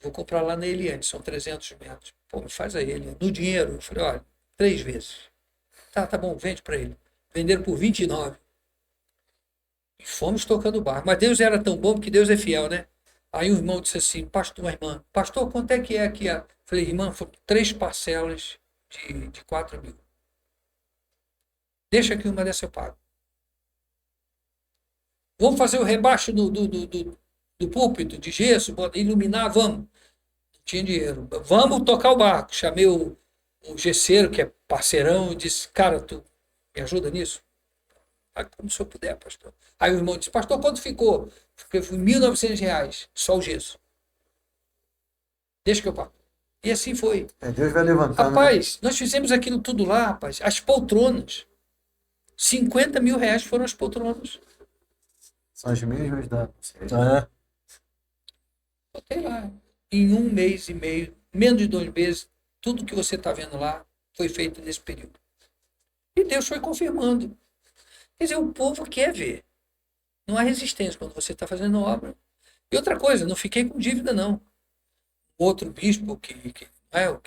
Vou comprar lá na Eliane, são 300 metros. Pô, me faz aí, Eliane. No dinheiro. Eu falei, olha, 3 vezes. Tá bom, vende para ele. Venderam por 29. E fomos tocando o barco. Mas Deus era tão bom que Deus é fiel, né? Aí o irmão disse assim, pastor, uma irmã, pastor, quanto é que é aqui? Falei, irmã, foram 3 parcelas de 4.000. Deixa que uma dessa eu pago. Vamos fazer o rebaixo do púlpito de gesso, iluminar, vamos. Não tinha dinheiro. Vamos tocar o barco. Chamei o gesseiro, que é parceirão, e disse, cara, tu me ajuda nisso? Como se eu puder, pastor. Aí o irmão disse, pastor, quanto ficou? Foi R$ 1.900, só o gesso. Deixa que eu pago. E assim foi.
Deus vai levantando.
Rapaz, nós fizemos aquilo tudo lá, rapaz. As poltronas. R$ 50 mil foram as poltronas.
São as mesmas da...
Botei lá. Em 1 mês e meio, menos de 2 meses, tudo que você está vendo lá foi feito nesse período. E Deus foi confirmando. Quer dizer, o povo quer ver. Não há resistência quando você está fazendo obra. E outra coisa, não fiquei com dívida, não. Outro bispo, o que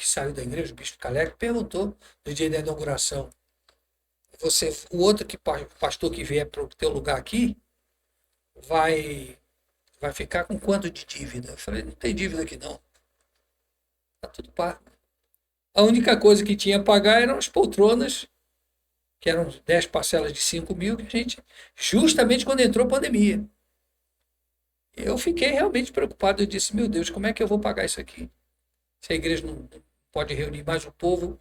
saiu da igreja, o bispo Calec, perguntou no dia da inauguração, o outro pastor que vier para o teu lugar aqui, vai ficar com quanto de dívida? Eu falei, não tem dívida aqui não. Está tudo pago. A única coisa que tinha a pagar eram as poltronas, que eram 10 parcelas de 5.000, que a gente, justamente quando entrou a pandemia. Eu fiquei realmente preocupado. Eu disse, meu Deus, como é que eu vou pagar isso aqui? Se a igreja não pode reunir mais o povo,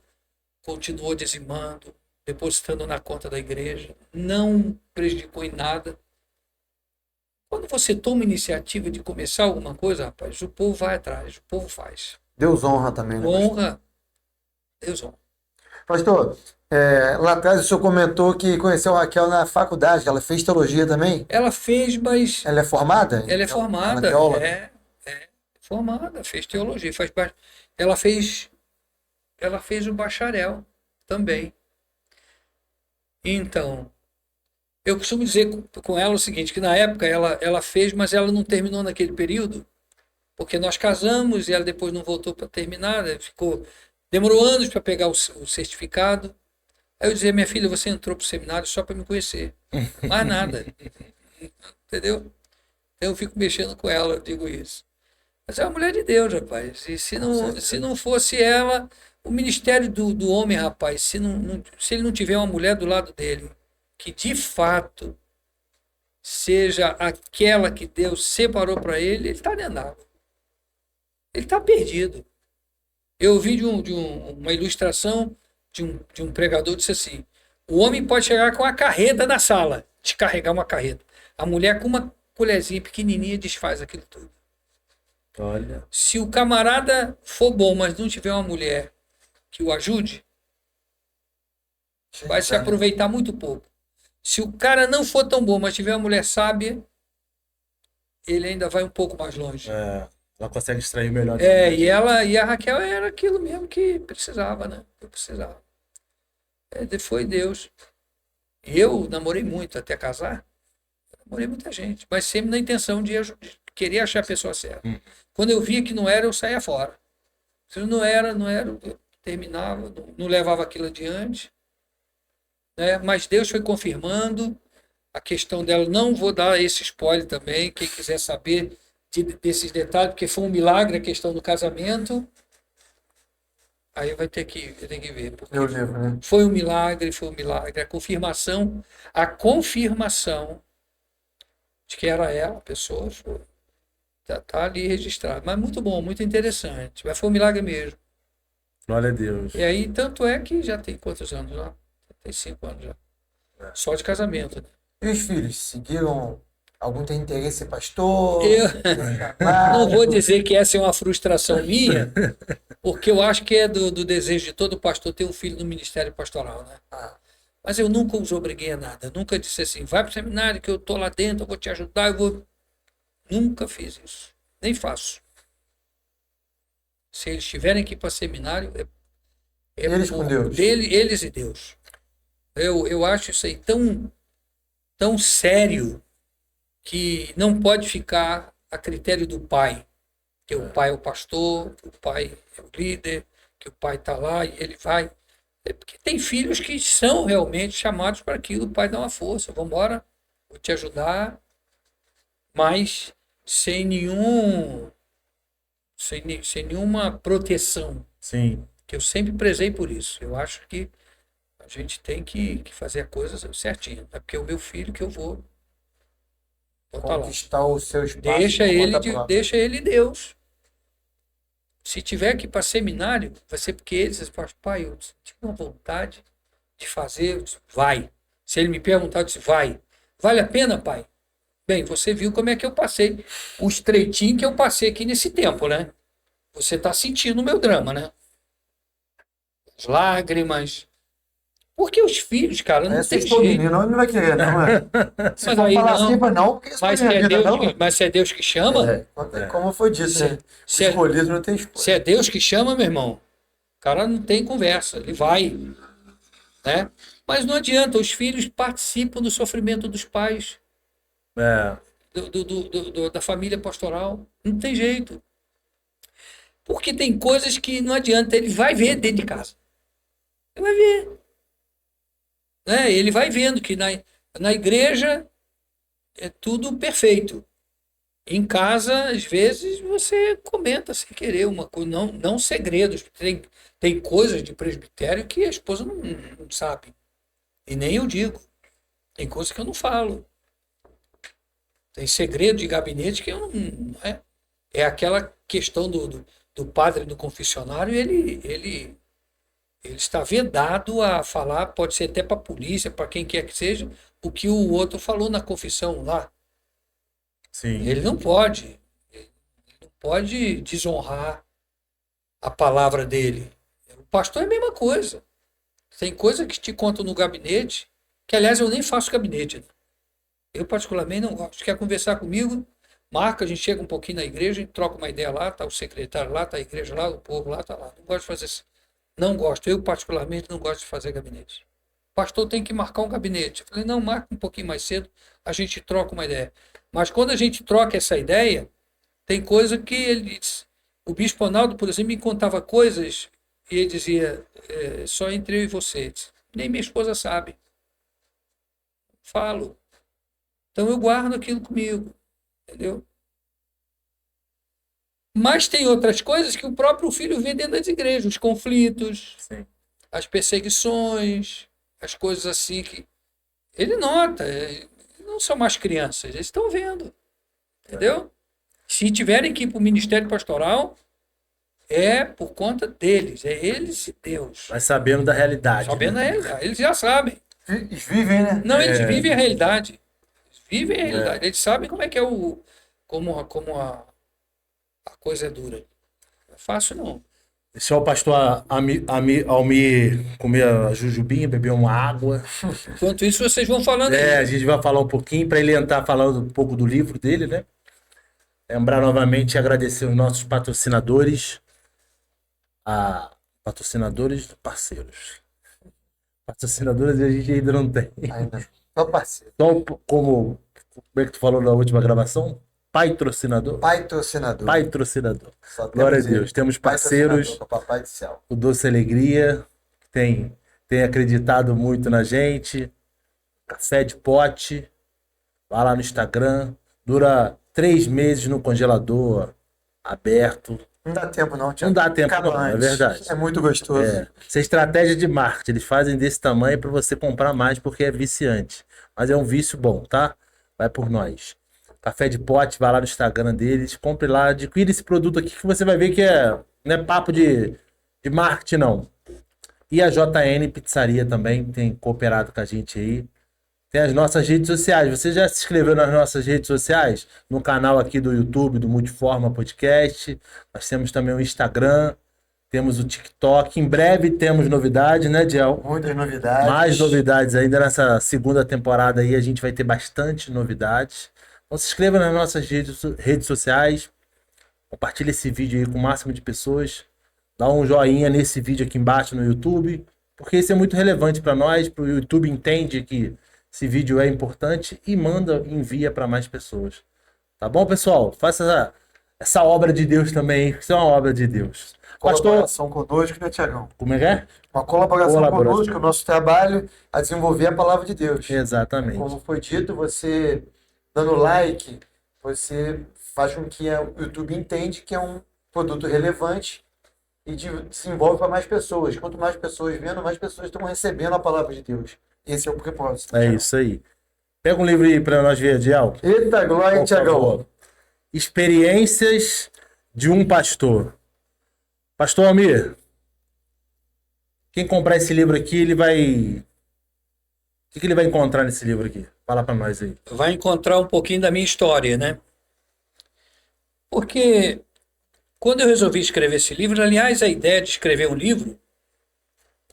continuou dizimando, depositando na conta da igreja, não prejudicou em nada. Quando você toma iniciativa de começar alguma coisa, rapaz, o povo vai atrás, o povo faz.
Deus honra também, né?
Honra, Deus honra.
Pastor, lá atrás o senhor comentou que conheceu a Raquel na faculdade, que ela fez teologia também.
Ela fez, mas
Ela é formada?
ela é formada,
teóloga?
é formada, fez teologia, ela fez o bacharel também. Então, eu costumo dizer com ela o seguinte, que na época ela fez, mas ela não terminou naquele período, porque nós casamos e ela depois não voltou para terminar, né? Demorou anos para pegar o certificado. Aí eu dizia, minha filha, você entrou para o seminário só para me conhecer, mais nada, entendeu? Então eu fico mexendo com ela, eu digo isso. Mas é uma mulher de Deus, rapaz, e se não fosse ela, o ministério do homem, rapaz, se ele não tiver uma mulher do lado dele, que de fato seja aquela que Deus separou para ele está dentro d'água. Ele está perdido. Eu ouvi uma ilustração de um pregador, disse assim, o homem pode chegar com a carreta na sala, descarregar uma carreta. A mulher com uma colherzinha pequenininha desfaz aquilo tudo.
Olha.
Se o camarada for bom, mas não tiver uma mulher que o ajude, vai se aproveitar muito pouco. Se o cara não for tão bom, mas tiver uma mulher sábia, ele ainda vai um pouco mais longe.
Ela consegue extrair o melhor.
E a Raquel era aquilo mesmo que precisava, né? Eu precisava. Foi Deus. Eu namorei muito até casar. Namorei muita gente, mas sempre na intenção de querer achar a pessoa certa. Quando eu via que não era, eu saía fora. Se não era, eu terminava, não levava aquilo adiante. Né? Mas Deus foi confirmando a questão dela. Não vou dar esse spoiler também, quem quiser saber desses detalhes, porque foi um milagre a questão do casamento. Aí vai ter que ver.
Eu lembro, né?
Foi um milagre. A confirmação de que era ela, a pessoa, tá ali registrado. Mas muito bom, muito interessante. Mas foi um milagre mesmo.
Glória a Deus.
E aí, tanto é que já tem quantos anos lá? Tem 5 anos já. Só de casamento. Né?
E os filhos seguiram? Algum tem interesse, pastor?
Eu não vou dizer que essa é uma frustração minha, porque eu acho que é do desejo de todo pastor ter um filho no ministério pastoral, né? Mas eu nunca os obriguei a nada. Nunca disse assim, vai para o seminário que eu estou lá dentro, eu vou te ajudar, Nunca fiz isso. Nem faço. Se eles tiverem que ir para seminário,
eles com Deus.
Eles e Deus. Eu acho isso aí tão sério que não pode ficar a critério do pai. Que o pai é o pastor, que o pai é o líder, que o pai está lá e ele vai. Porque tem filhos que são realmente chamados para aquilo, o pai dá uma força, vamos embora, vou te ajudar, mas sem nenhuma proteção.
Sim.
Que eu sempre prezei por isso. Eu acho que a gente tem que fazer a coisa certinha. É porque é o meu filho que eu vou botar lá.
Conquistar o seu espaço.
Deixa ele Deus. Se tiver que ir para seminário, vai ser porque eles falam, pai, eu tive uma vontade de fazer, eu disse, vai. Se ele me perguntar, eu disse, vai. Vale a pena, pai? Bem, você viu como é que eu passei, o estreitinho que eu passei aqui nesse tempo, né? Você está sentindo o meu drama, né? As lágrimas. Porque os filhos, cara, não tem jeito.
Menino, não vai querer, não é? Se
Mas
for
aí
falar
não.
assim, não, porque isso
Mas
não é minha vida, não.
Mas se é Deus que chama,
como foi dito, né?
Se é-
Escolhido não tem escolha.
se é Deus que chama, meu irmão, o cara não tem conversa, ele vai. Né? Mas não adianta, os filhos participam do sofrimento dos pais, da família pastoral. Não tem jeito. Porque tem coisas que não adianta, ele vai ver dentro de casa. Ele vai ver. Né? Ele vai vendo que na igreja é tudo perfeito. Em casa, às vezes, você comenta sem querer uma coisa, não segredos. Tem coisas de presbitério que a esposa não sabe. E nem eu digo. Tem coisas que eu não falo. Tem segredo de gabinete que eu não. É aquela questão do padre do confessionário, ele ele está vedado a falar, pode ser até para a polícia, para quem quer que seja, o que o outro falou na confissão lá.
Sim.
Ele não pode desonrar a palavra dele. O pastor é a mesma coisa. Tem coisa que te contam no gabinete, que aliás eu nem faço gabinete, né? Eu particularmente não gosto. Quer conversar comigo? Marca, a gente chega um pouquinho na igreja, a gente troca uma ideia lá, tá o secretário lá, tá a igreja lá, o povo lá, tá lá. Não gosto de fazer isso. Não gosto. Eu particularmente não gosto de fazer gabinete. O pastor tem que marcar um gabinete. Eu falei, não, marca um pouquinho mais cedo, a gente troca uma ideia. Mas quando a gente troca essa ideia, tem coisa que ele diz. O bispo Ronaldo, por exemplo, me contava coisas e ele dizia, só entre eu e você. Nem minha esposa sabe. Falo. Então eu guardo aquilo comigo. Entendeu? Mas tem outras coisas que o próprio filho vê dentro das igrejas, os conflitos,
Sim.
as perseguições, as coisas assim que ele nota. Não são mais crianças, eles estão vendo. Entendeu? Se tiverem que ir para o ministério pastoral, é por conta deles, é eles e Deus.
Mas sabendo da realidade.
Sabendo
né?
a realidade, eles já sabem.
Eles vivem, né?
Não, eles vivem a realidade. Eles vivem a realidade.
É.
Eles sabem como é que é como a coisa é dura. Não é fácil, não.
Deixar o pastor Almir comer a jujubinha, beber uma água.
Enquanto isso, vocês vão falando aí.
A gente vai falar um pouquinho para ele entrar falando um pouco do livro dele, né? Lembrar novamente e agradecer os nossos patrocinadores. Patrocinadores, parceiros. Patrocinadores a gente ainda não tem.
Ainda. Só parceiro.
Como é que tu falou na última gravação? Patrocinador?
Patrocinador.
Patrocinador.
Só temos
Glória a
ele.
Deus. Temos parceiros,
Patrocinador, Papai do céu.
o Doce Alegria, que tem acreditado muito na gente. Café de pote. Vai lá no Instagram. Dura 3 meses no congelador, aberto.
Não dá tempo, não,
Não
Thiago.
dá tempo,
Acaba
não, é
antes.
verdade.
É muito gostoso.
Isso é estratégia de marketing. Eles fazem desse tamanho para você comprar mais porque é viciante. Mas é um vício bom, tá? Vai por nós. Café de pote, vai lá no Instagram deles, compre lá, adquire esse produto aqui que você vai ver que não é papo de marketing, não. E a JN Pizzaria também tem cooperado com a gente aí. Tem as nossas redes sociais. Você já se inscreveu nas nossas redes sociais? No canal aqui do YouTube, do Multiforma Podcast. Nós temos também o Instagram, temos o TikTok. Em breve temos novidades, né, Diel?
Muitas novidades.
Mais novidades ainda nessa segunda temporada aí. A gente vai ter bastante novidades. Então se inscreva nas nossas redes sociais. Compartilhe esse vídeo aí com o máximo de pessoas. Dá um joinha nesse vídeo aqui embaixo no YouTube. Porque isso é muito relevante para nós. Para o YouTube entende que esse vídeo é importante e envia para mais pessoas. Tá bom, pessoal? Faça essa obra de Deus também. Isso é uma obra de Deus. Pastor,
Colaboração conosco, né, Tiagão?
como é que é?
Uma colaboração conosco, o nosso trabalho a desenvolver a palavra de Deus.
Exatamente.
Como foi dito, você dando like, você faz com que o YouTube entende que é um produto relevante e desenvolve para mais pessoas. Quanto mais pessoas vendo, mais pessoas estão recebendo a palavra de Deus. Esse é o propósito.
É isso aí. Pega um livro aí para nós ver, Diel.
Eita glória,
Por
Tiagão.
favor. Experiências de um pastor. Pastor Almir, quem comprar esse livro aqui, ele vai... O que ele vai encontrar nesse livro aqui? Fala para nós aí.
Vai encontrar um pouquinho da minha história, né? Porque quando eu resolvi escrever esse livro, aliás, a ideia de escrever um livro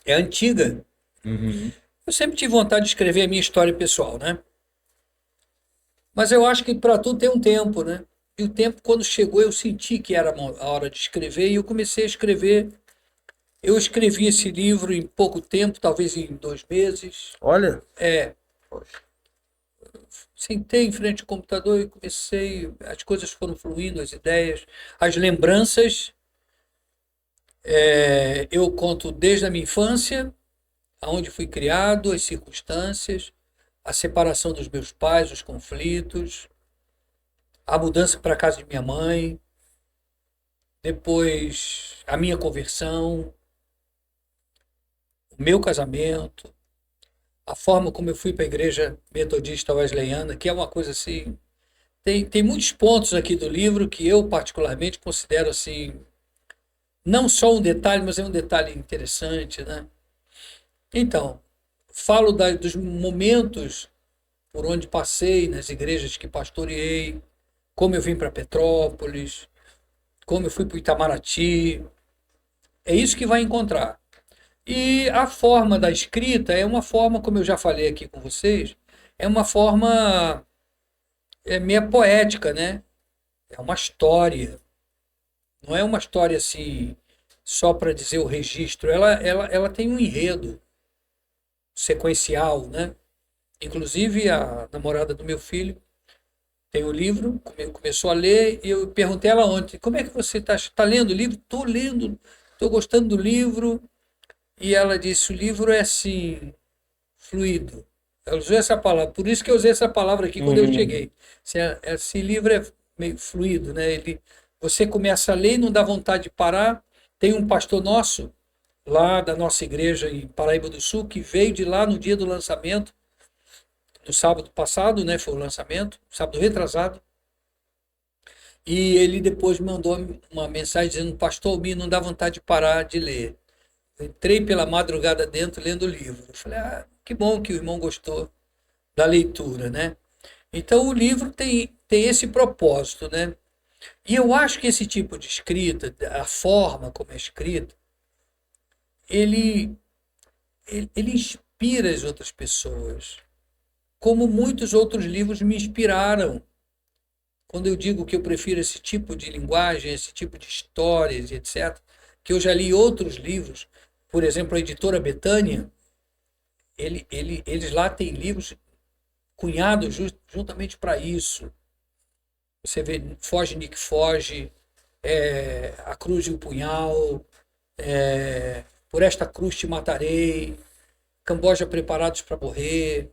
é antiga.
Uhum.
Eu sempre tive vontade de escrever a minha história pessoal, né? Mas eu acho que para tudo tem um tempo, né? E o tempo, quando chegou, eu senti que era a hora de escrever e eu comecei a escrever. Eu escrevi esse livro em pouco tempo, talvez em 2 meses.
Olha,
Sentei em frente ao computador e comecei, as coisas foram fluindo, as ideias, as lembranças. Eu conto desde a minha infância, aonde fui criado, as circunstâncias, a separação dos meus pais, os conflitos, a mudança para a casa de minha mãe, depois a minha conversão, o meu casamento, a forma como eu fui para a igreja metodista wesleyana, que é uma coisa assim... Tem muitos pontos aqui do livro que eu particularmente considero assim não só um detalhe, mas é um detalhe interessante, né? Então, falo dos momentos por onde passei, nas igrejas que pastoreei, como eu vim para Petrópolis, como eu fui para o Itamaraty. É isso que vai encontrar. E a forma da escrita é uma forma, como eu já falei aqui com vocês, é uma forma meia poética, né? É uma história. Não é uma história assim, só para dizer o registro. Ela tem um enredo sequencial, né? Inclusive, a namorada do meu filho tem o livro, começou a ler, e eu perguntei a ela ontem, como é que você está lendo o livro? Estou lendo, estou gostando do livro. E ela disse, o livro é assim, fluido. Ela usou essa palavra, por isso que eu usei essa palavra aqui quando eu cheguei. Esse livro é meio fluido, né? Você começa a ler e não dá vontade de parar. Tem um pastor nosso, lá da nossa igreja em Paraíba do Sul, que veio de lá no dia do lançamento, no sábado passado, né? Foi o lançamento, sábado retrasado. E ele depois me mandou uma mensagem dizendo, pastor Almir, não dá vontade de parar de ler. Eu entrei pela madrugada dentro lendo o livro. Eu falei, que bom que o irmão gostou da leitura, né? Então o livro tem esse propósito, né? E eu acho que esse tipo de escrita, a forma como é escrita, ele inspira as outras pessoas, como muitos outros livros me inspiraram. Quando eu digo que eu prefiro esse tipo de linguagem, esse tipo de histórias, etc., que eu já li outros livros, por exemplo, a editora Betânia, eles lá têm livros cunhados juntamente para isso. Você vê Foge, Nick Foge, A Cruz e o Punhal, Por Esta Cruz Te Matarei, Camboja Preparados para Morrer,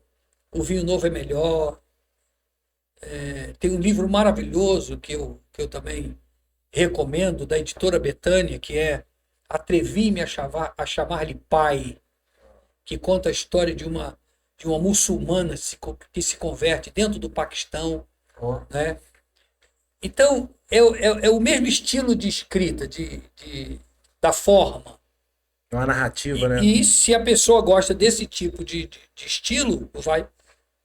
O Vinho Novo é Melhor. Tem um livro maravilhoso que eu também recomendo, da editora Betânia, que é Atrevi-me a chamar-lhe pai, que conta a história de uma muçulmana que se converte dentro do Paquistão, né? Então, é o mesmo estilo de escrita, da forma.
É uma narrativa, né?
E se a pessoa gosta desse tipo de estilo,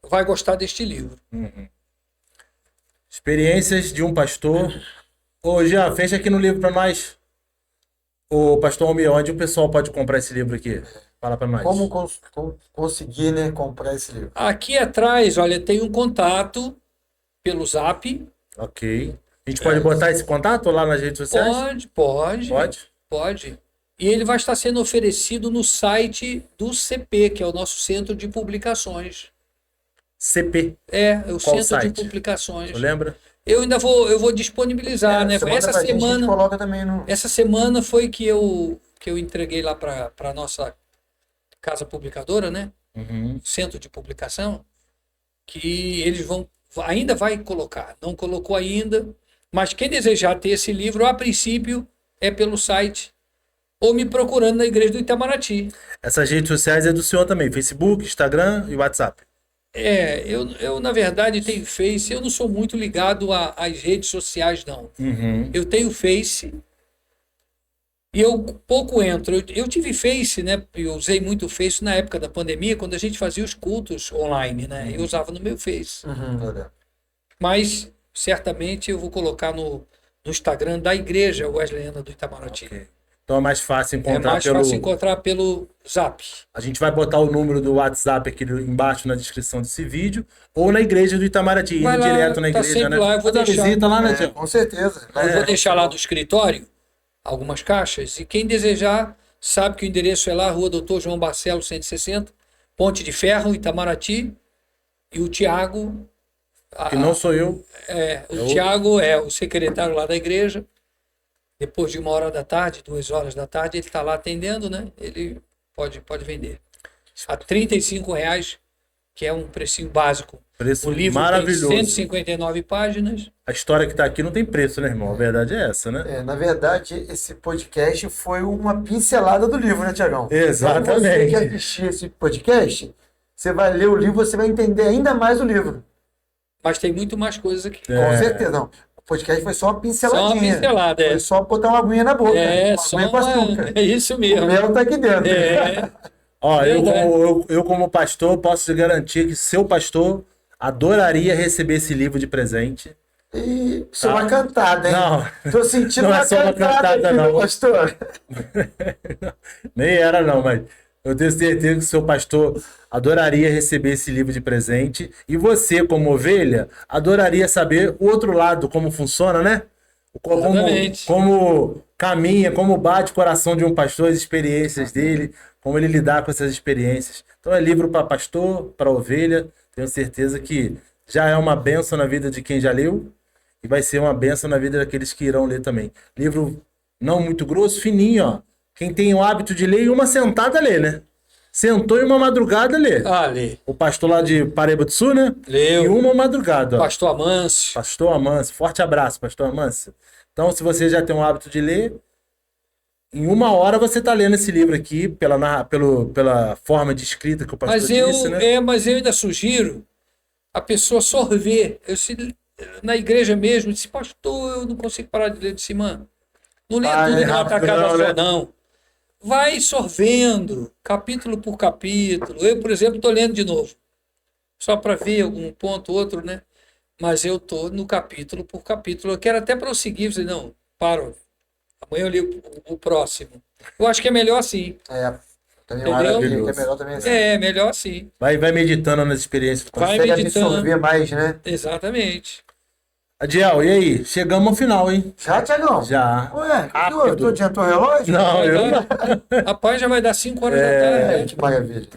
vai gostar deste livro.
Experiências de um pastor. Ô, Jean, fecha aqui no livro para nós. O Pastor Almir, onde o pessoal pode comprar esse livro aqui? Fala para nós.
Como conseguir, né, comprar esse livro?
Aqui atrás, olha, tem um contato pelo Zap.
Ok. A gente pode botar esse contato lá nas redes sociais?
Pode. E ele vai estar sendo oferecido no site do CP, que é o nosso Centro de Publicações.
CP.
O
Qual
Centro
site?
de Publicações.
Tu lembra?
Eu ainda vou disponibilizar, né?
Essa semana a gente coloca também no...
Essa semana foi que eu entreguei lá para a nossa casa publicadora, né? Centro de publicação, que eles ainda vai colocar. Não colocou ainda, mas quem desejar ter esse livro, a princípio, é pelo site ou me procurando na igreja do Itamaraty.
Essas redes sociais é do senhor também, Facebook, Instagram e WhatsApp.
Eu na verdade tenho Face, eu não sou muito ligado às redes sociais, não. Eu tenho Face e eu pouco entro. Eu tive Face, né? Eu usei muito o Face na época da pandemia, quando a gente fazia os cultos online, né? Eu usava no meu Face. Mas certamente eu vou colocar no Instagram da igreja Wesleyana do Itamaraty.
Okay. Então é mais fácil encontrar
fácil encontrar pelo Zap.
A gente vai botar o número do WhatsApp aqui embaixo na descrição desse vídeo, ou na igreja do Itamaraty, indo direto na igreja, né?
Lá, eu vou deixar.
Visita lá, né,
com certeza.
Eu vou deixar lá do escritório algumas caixas, e quem desejar sabe que o endereço é lá, Rua Doutor João Barcelos, 160, Ponte de Ferro, Itamaraty, e o Tiago...
Que não sou eu.
Tiago é o secretário lá da igreja. Depois de 1h da tarde, 2h da tarde, ele está lá atendendo, né? Ele pode vender. A R$35, que é um precinho básico.
Preço
o livro
maravilhoso.
Tem 159 páginas.
A história que está aqui não tem preço, né, irmão? A verdade é essa, né?
Na verdade, esse podcast foi uma pincelada do livro, né, Tiagão?
Exatamente.
Se você quer assistir esse podcast, você vai ler o livro, você vai entender ainda mais o livro.
Mas tem muito mais coisas aqui.
Com certeza, não. O podcast foi só uma
Só uma
pinceladinha.
pincelada,
Foi só botar uma aguinha na boca.
É,
uma
só
aguinha com açúcar.
é isso
O
mesmo.
mel tá aqui dentro.
É,
Ó,
Verdade.
eu como pastor posso te garantir que seu pastor adoraria receber esse livro de presente.
E isso é uma cantada, hein?
Não,
Tô sentindo
não é
uma
só uma
cantada
cantada,
aqui,
não.
meu pastor.
Nem era não, mas eu tenho certeza que seu pastor adoraria receber esse livro de presente. E você, como ovelha, adoraria saber o outro lado, como funciona, né?
Exatamente.
Como caminha, como bate o coração de um pastor, as experiências dele, como ele lidar com essas experiências. Então é livro para pastor, para ovelha. Tenho certeza que já é uma bênção na vida de quem já leu e vai ser uma bênção na vida daqueles que irão ler também. Livro não muito grosso, fininho, ó. Quem tem o hábito de ler, em uma sentada lê, né? Sentou em uma madrugada lê.
Ali,
O pastor lá de Paraíba do Sul, né?
leu.
Em uma madrugada, ó.
Pastor Amâncio.
Pastor Amâncio, forte abraço, Pastor Amâncio. Então, se você já tem o hábito de ler, em uma hora você está lendo esse livro aqui, pela forma de escrita que o pastor disse, né?
Mas eu ainda sugiro a pessoa sorver. Na igreja mesmo, eu disse, pastor, eu não consigo parar de ler de cima. Não lê tudo
é
numa
rápido
tacada
não,
só,
né?
não. Vai sorvendo, capítulo por capítulo. Eu, por exemplo, estou lendo de novo. Só para ver algum ponto, outro, né? Mas eu estou no capítulo por capítulo. Eu quero até prosseguir. Falei, não, paro. Amanhã eu li o próximo. Eu acho que é melhor assim.
É, também
Entendeu?
acho que é
Maravilhoso.
melhor também assim.
É, melhor assim.
Vai meditando nas experiências.
Vai
Consegue
meditando.
absorver mais, né?
Exatamente.
Adiel, e aí? Chegamos ao final, hein?
Já, Tiagão?
Já.
Ué,
Rápido.
tu adiantou o relógio?
Não,
Vai
eu
dar- Rapaz, já vai dar 5 horas da
É,
tarde.
que maravilha.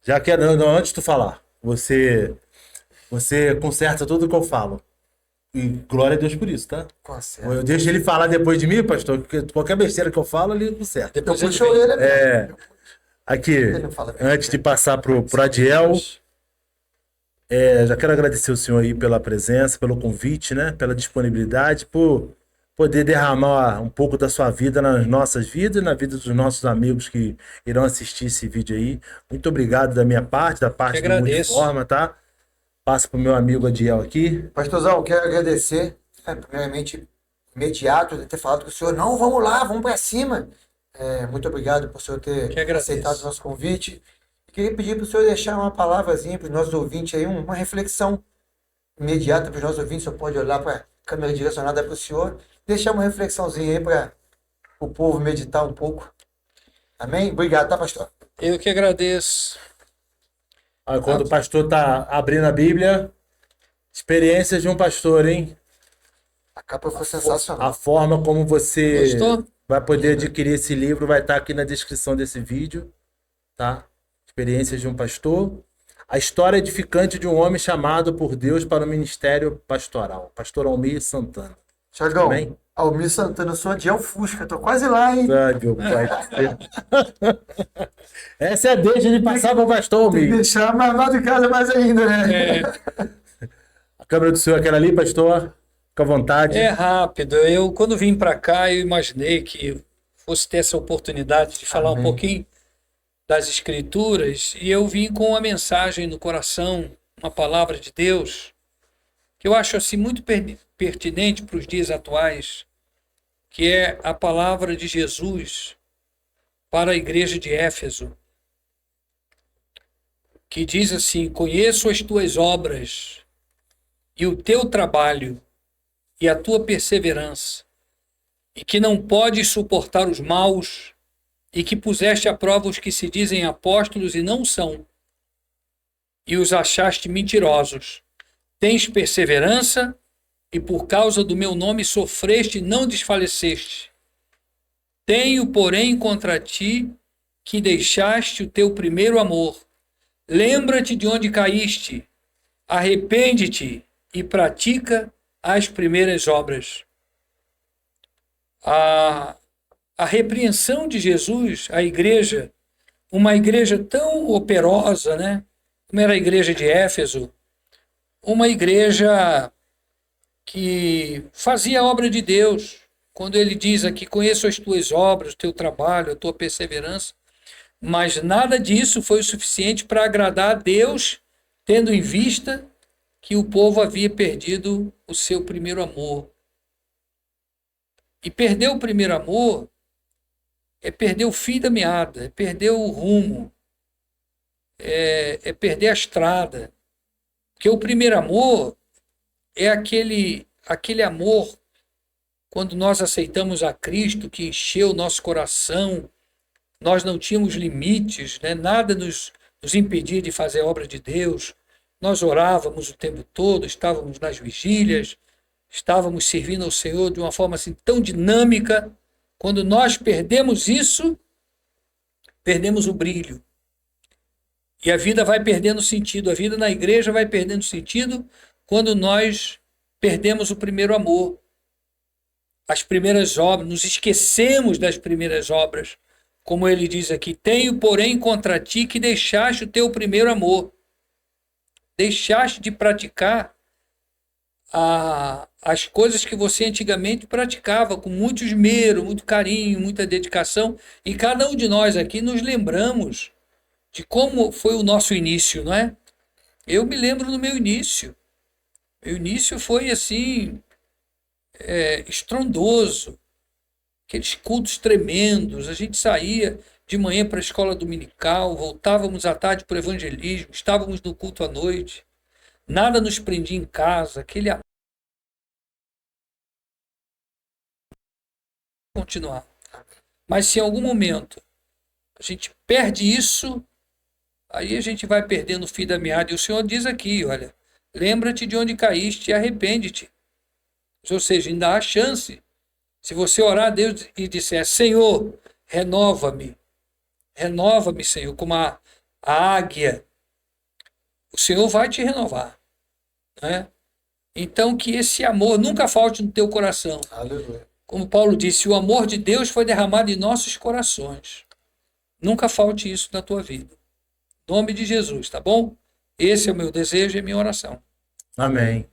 já quero. Não, antes de tu falar, você conserta tudo que eu falo. E glória a Deus por isso, tá?
Conserta.
Eu deixo ele falar depois de mim, pastor, porque qualquer besteira que eu falo, ele conserta.
Eu
Depois ele
puxo a
vem.
orelha mesmo.
É. Aqui,
Ele não fala bem.
antes de passar pro Adiel, já quero agradecer o senhor aí pela presença, pelo convite, né? Pela disponibilidade, por poder derramar um pouco da sua vida nas nossas vidas e na vida dos nossos amigos que irão assistir esse vídeo aí. Muito obrigado da minha parte, da parte
Que
do
agradeço.
Multiforma, tá? Passo pro meu amigo Adiel aqui.
Pastorzão, quero agradecer, primeiramente, imediato, de ter falado com o senhor. Não, vamos lá, vamos para cima. Muito obrigado por o senhor
Que
ter
agradeço.
aceitado o nosso convite. E queria pedir para o senhor deixar uma palavrazinha para os nossos ouvintes aí, uma reflexão imediata para os nossos ouvintes. O senhor pode olhar para a câmera direcionada para o senhor, deixar uma reflexãozinha aí para o povo meditar um pouco. Amém? Obrigado, tá, pastor?
Eu que agradeço.
Quando o pastor tá abrindo a Bíblia, experiências de um pastor, hein?
A capa foi sensacional.
A forma como você
Gostou?
vai poder adquirir esse livro vai estar aqui na descrição desse vídeo, tá? Experiências de um pastor. A história edificante de um homem chamado por Deus para o ministério pastoral. Pastor Almir Santana.
Tiagão,
Amém?
Almir Santana, eu sou Adiel Fusca, tô quase lá, hein?
Ai, meu pai do céu. Essa é a deixa de passar para o pastor
Tem que
Almir.
deixar mais lá de casa mais ainda, né?
É,
A câmera do senhor é aquela ali, pastor. Fica à vontade.
é rápido. Eu, quando vim para cá, eu imaginei que fosse ter essa oportunidade de falar um
Amém.
pouquinho das Escrituras, e eu vim com uma mensagem no coração, uma palavra de Deus, que eu acho assim muito pertinente para os dias atuais, que é a palavra de Jesus para a igreja de Éfeso, que diz assim: conheço as tuas obras e o teu trabalho e a tua perseverança, e que não podes suportar os maus, e que puseste à prova os que se dizem apóstolos e não são, e os achaste mentirosos. Tens perseverança, e por causa do meu nome sofreste e não desfaleceste. Tenho, porém, contra ti que deixaste o teu primeiro amor. Lembra-te de onde caíste, arrepende-te e pratica as primeiras obras. A repreensão de Jesus à igreja, uma igreja tão operosa, né? Como era a igreja de Éfeso, uma igreja que fazia a obra de Deus. Quando ele diz aqui: conheço as tuas obras, o teu trabalho, a tua perseverança, mas nada disso foi o suficiente para agradar a Deus, tendo em vista que o povo havia perdido o seu primeiro amor. E perder o primeiro amor é perder o fio da meada, é perder o rumo, é perder a estrada. Porque o primeiro amor é aquele amor quando nós aceitamos a Cristo, que encheu o nosso coração, nós não tínhamos limites, né? Nada nos impedia de fazer a obra de Deus, nós orávamos o tempo todo, estávamos nas vigílias, estávamos servindo ao Senhor de uma forma assim tão dinâmica. Quando nós perdemos isso, perdemos o brilho. E a vida vai perdendo sentido, a vida na igreja vai perdendo sentido quando nós perdemos o primeiro amor. As primeiras obras, nos esquecemos das primeiras obras. Como ele diz aqui, tenho, porém, contra ti que deixaste o teu primeiro amor. Deixaste de praticar as coisas que você antigamente praticava com muito esmero, muito carinho, muita dedicação. E cada um de nós aqui nos lembramos de como foi o nosso início, não é? Eu me lembro do meu início. Meu início foi assim, estrondoso. Aqueles cultos tremendos. A gente saía de manhã para a escola dominical, voltávamos à tarde para o evangelismo, estávamos no culto à noite. Nada nos prendia em casa, aquele continuar. Mas se em algum momento a gente perde isso, aí a gente vai perdendo o fio da meada. E o Senhor diz aqui, olha, lembra-te de onde caíste e arrepende-te. Ou seja, ainda há chance. Se você orar a Deus e disser, Senhor, renova-me, Senhor, como a águia, o Senhor vai te renovar. Né? Então, que esse amor nunca falte no teu coração.
Aleluia.
Como Paulo disse, o amor de Deus foi derramado em nossos corações. Nunca falte isso na tua vida. Em nome de Jesus, tá bom? Esse é o meu desejo e a minha oração.
Amém.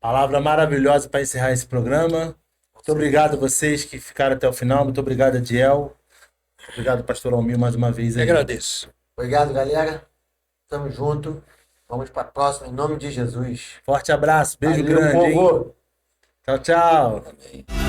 Palavra maravilhosa para encerrar esse programa. Muito obrigado a vocês que ficaram até o final. Muito obrigado, Adiel. Obrigado, pastor Almir, mais uma vez.
Eu
Aí.
agradeço.
Obrigado, galera. Tamo junto. Vamos para a próxima, em nome de Jesus.
Forte abraço. Beijo
Valeu,
grande. Hein?
povo.
Tchau, tchau.
Amém.